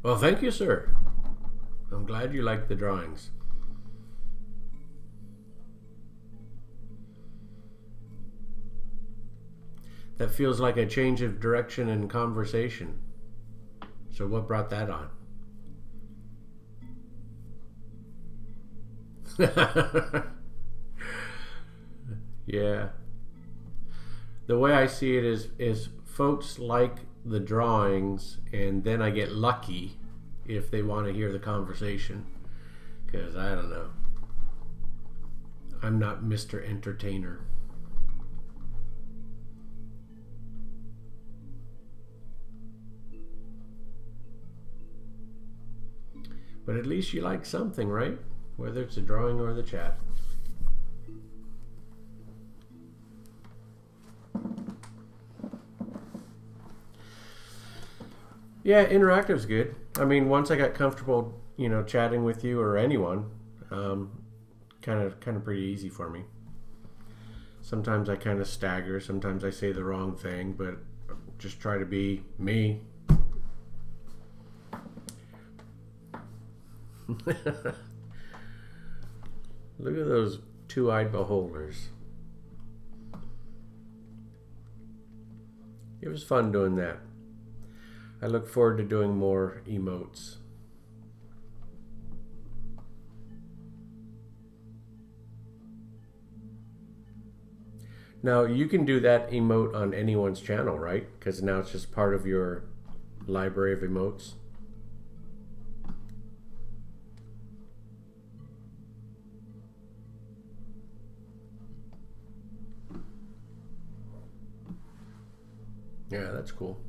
Well, thank you, sir. I'm glad you like the drawings. That feels like a change of direction in conversation. So what brought that on? Yeah. The way I see it is folks like the drawings, and then I get lucky if they want to hear the conversation. Because I don't know. I'm not Mr. Entertainer. But at least you like something, right? Whether it's a drawing or the chat. Yeah, interactive's good. I mean, once I got comfortable, you know, chatting with you or anyone, kind of pretty easy for me. Sometimes I kind of stagger. Sometimes I say the wrong thing, but just try to be me. Look at those two-eyed beholders. It was fun doing that. I look forward to doing more emotes. Now, you can do that emote on anyone's channel, right? Because now it's just part of your library of emotes. Yeah, that's cool.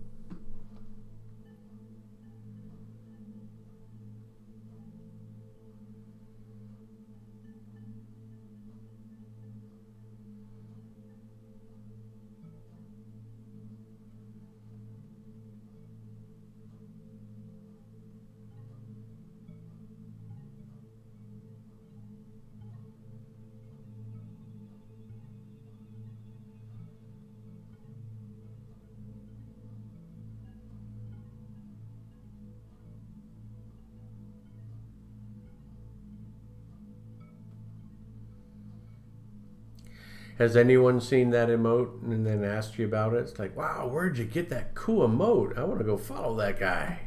Has anyone seen that emote and then asked you about it? It's like, wow, where'd you get that cool emote? I want to go follow that guy.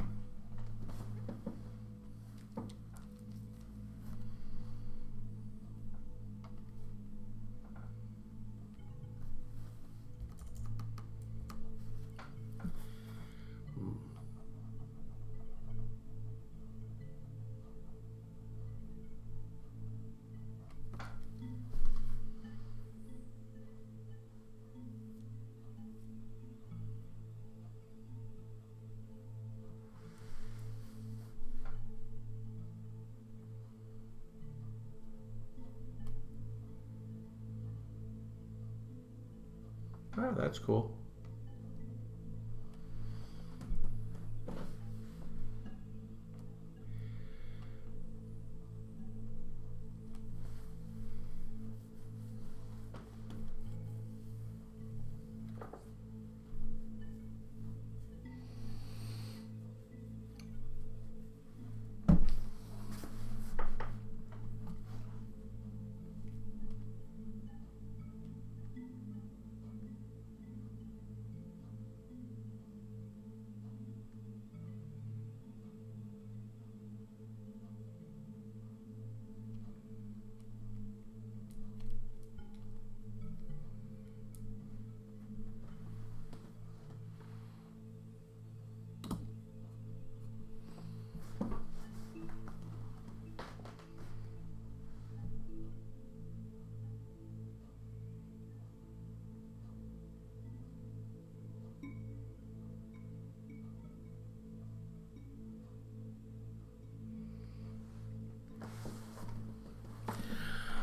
Oh, that's cool.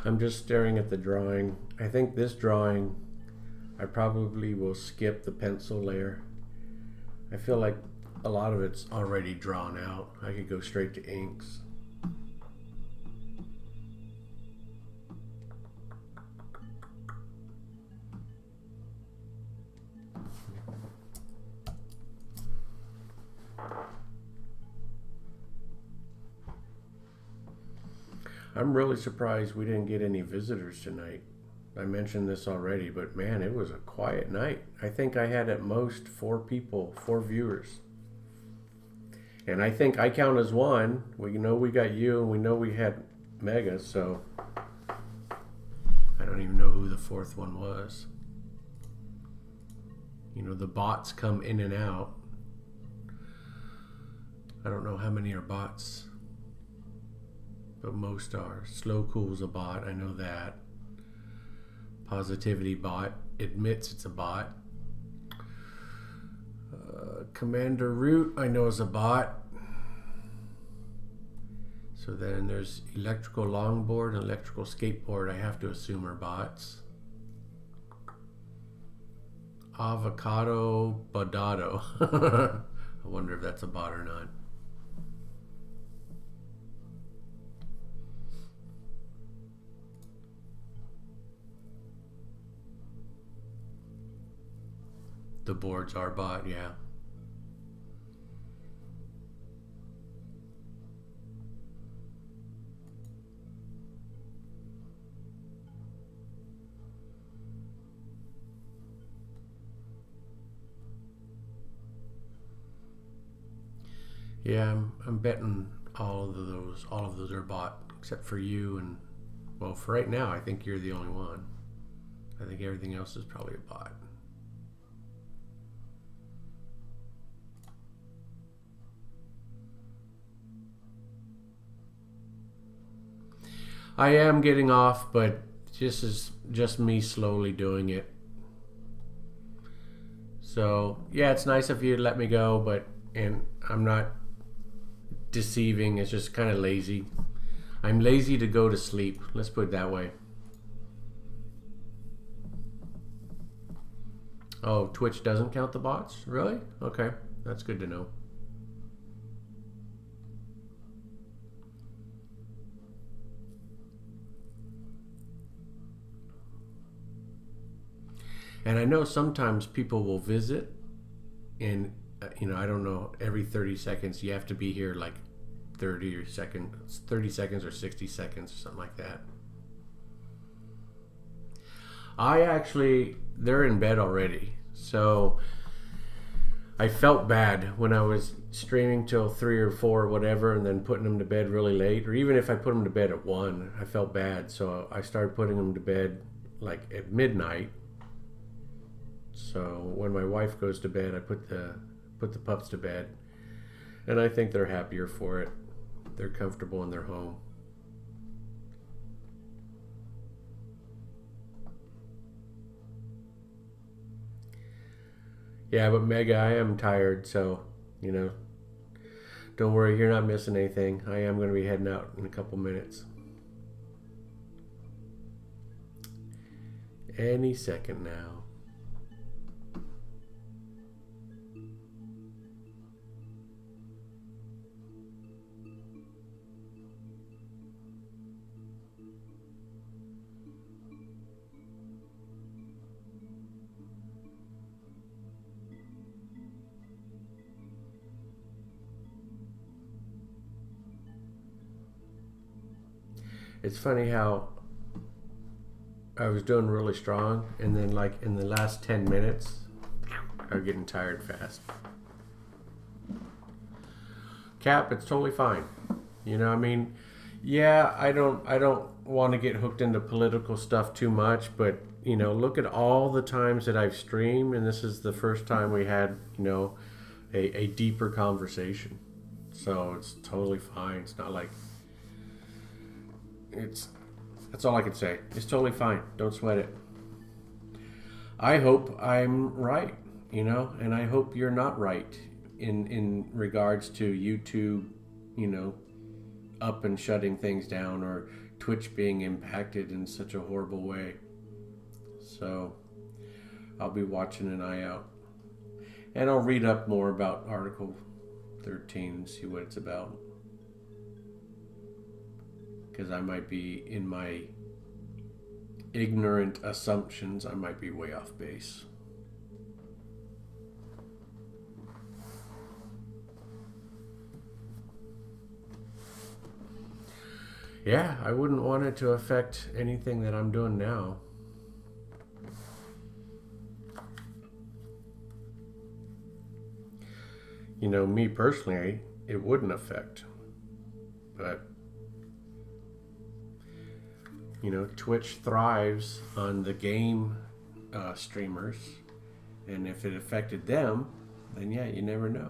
I'm just staring at the drawing. I think this drawing, I probably will skip the pencil layer. I feel like a lot of it's already drawn out. I could go straight to inks. I'm really surprised we didn't get any visitors tonight. I mentioned this already, but man, it was a quiet night. I think I had at most 4 people, 4 viewers. And I think I count as one. We know we got you, and we know we had Mega, so I don't even know who the 4th one was. You know, the bots come in and out. I don't know how many are bots, but most are. Slow Cool's a bot, I know that. Positivity bot admits it's a bot. Commander Root I know is a bot. So then there's Electrical Longboard and Electrical Skateboard, I have to assume are bots. Avocado Badado. I wonder if that's a bot or not. The boards are bot, yeah. Yeah, I'm betting all of those are bot, except for you and, well, for right now, I think you're the only one. I think everything else is probably a bot. I am getting off, but just me slowly doing it. So yeah, it's nice of you to let me go, and I'm not deceiving. It's just kind of lazy. I'm lazy to go to sleep. Let's put it that way. Oh, Twitch doesn't count the bots? Really? Okay, that's good to know. And I know sometimes people will visit, and you know, I don't know, every 30 seconds you have to be here like 30 seconds or 60 seconds or something like that. They're in bed already, so I felt bad when I was streaming till 3 or 4 or whatever, and then putting them to bed really late, or even if I put them to bed at 1, I felt bad, so I started putting them to bed like at midnight. So when my wife goes to bed, I put the pups to bed, and I think they're happier for it. They're comfortable in their home. Yeah, but Mega, I am tired, so, you know, don't worry, you're not missing anything. I am going to be heading out in a couple minutes. Any second now. It's funny how I was doing really strong, and then like in the last 10 minutes, I'm getting tired fast. Cap, it's totally fine. You know, I mean, yeah, I don't want to get hooked into political stuff too much, but you know, look at all the times that I've streamed, and this is the first time we had, you know, a deeper conversation. So it's totally fine. It's not like that's all I can say. It's totally fine. Don't sweat it. I hope I'm right, you know, and I hope you're not right in regards to YouTube, you know, up and shutting things down, or Twitch being impacted in such a horrible way. So I'll be watching an eye out, and I'll read up more about Article 13 and see what it's about. Because I might be, in my ignorant assumptions, I might be way off base. Yeah, I wouldn't want it to affect anything that I'm doing now. You know, me personally, it wouldn't affect. But, you know, Twitch thrives on the game streamers. And if it affected them, then yeah, you never know.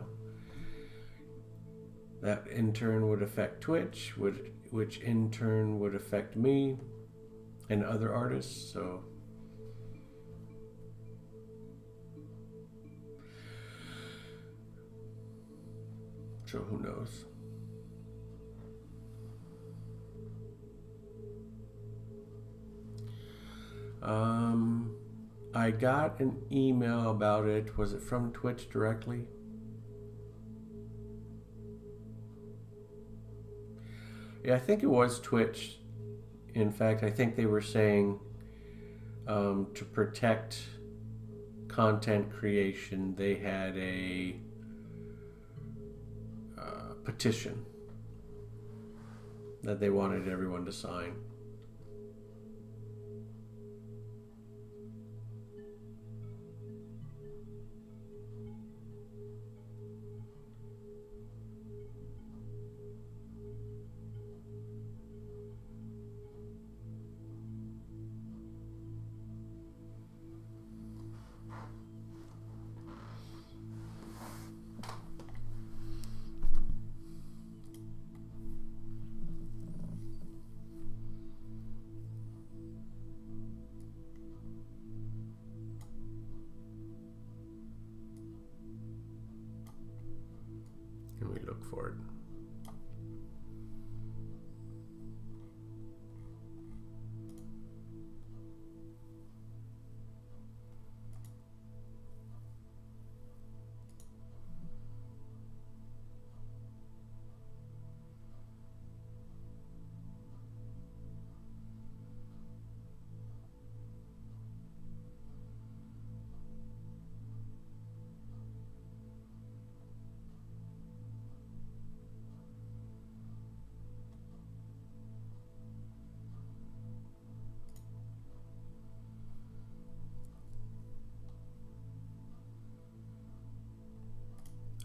That in turn would affect Twitch, which in turn would affect me and other artists. So who knows? I got an email about it. Was it from Twitch directly? Yeah, I think it was Twitch. In fact, I think they were saying to protect content creation, they had a petition that they wanted everyone to sign. And we look for it.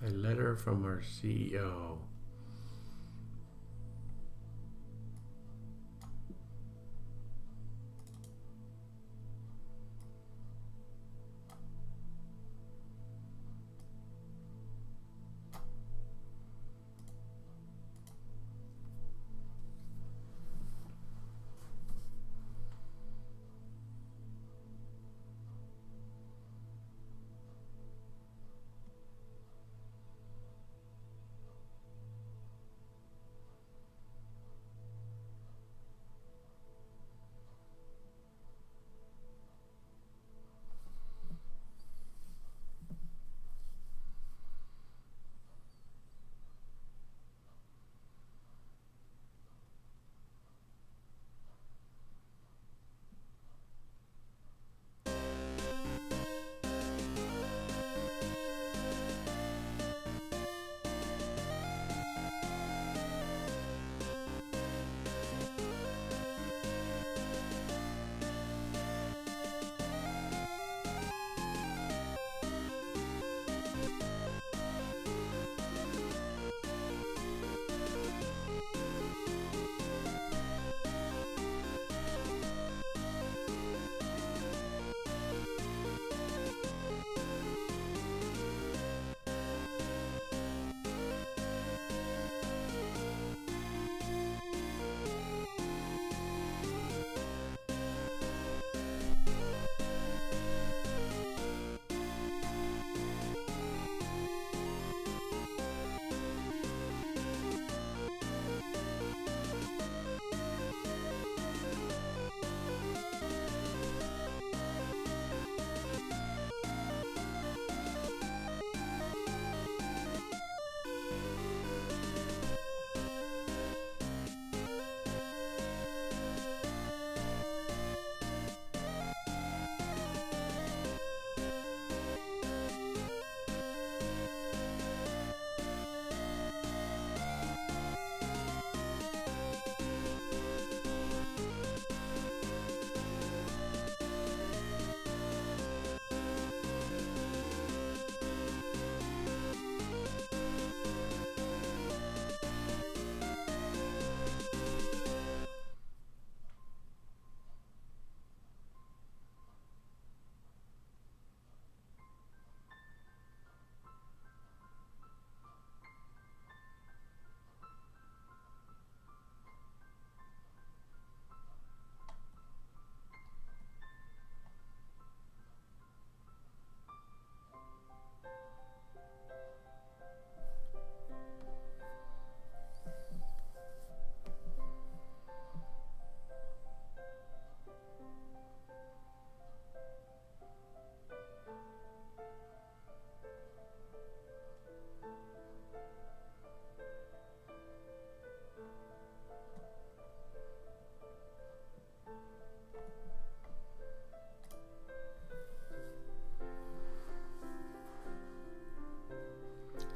A letter from our CEO.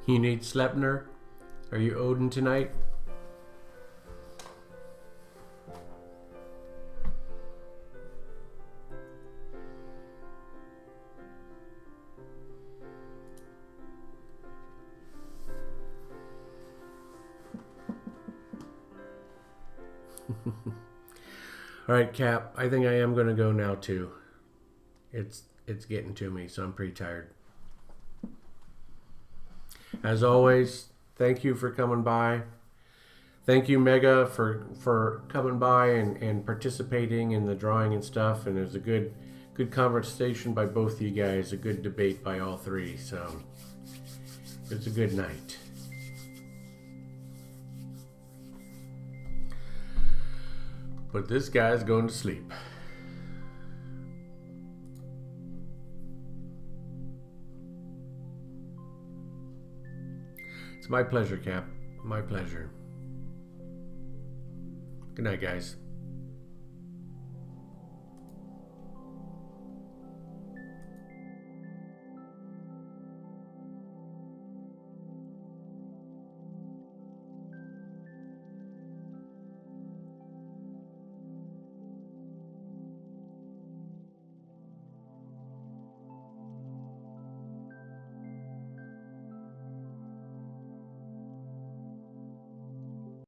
You need Sleipnir? Are you Odin tonight? All right, Cap. I think I am going to go now too. It's getting to me, so I'm pretty tired. As always, thank you for coming by. Thank you, Mega, for coming by and participating in the drawing and stuff. And it was a good conversation by both of you guys. A good debate by all three. So it's a good night. But this guy's going to sleep. It's my pleasure, Cap. My pleasure. Good night, guys.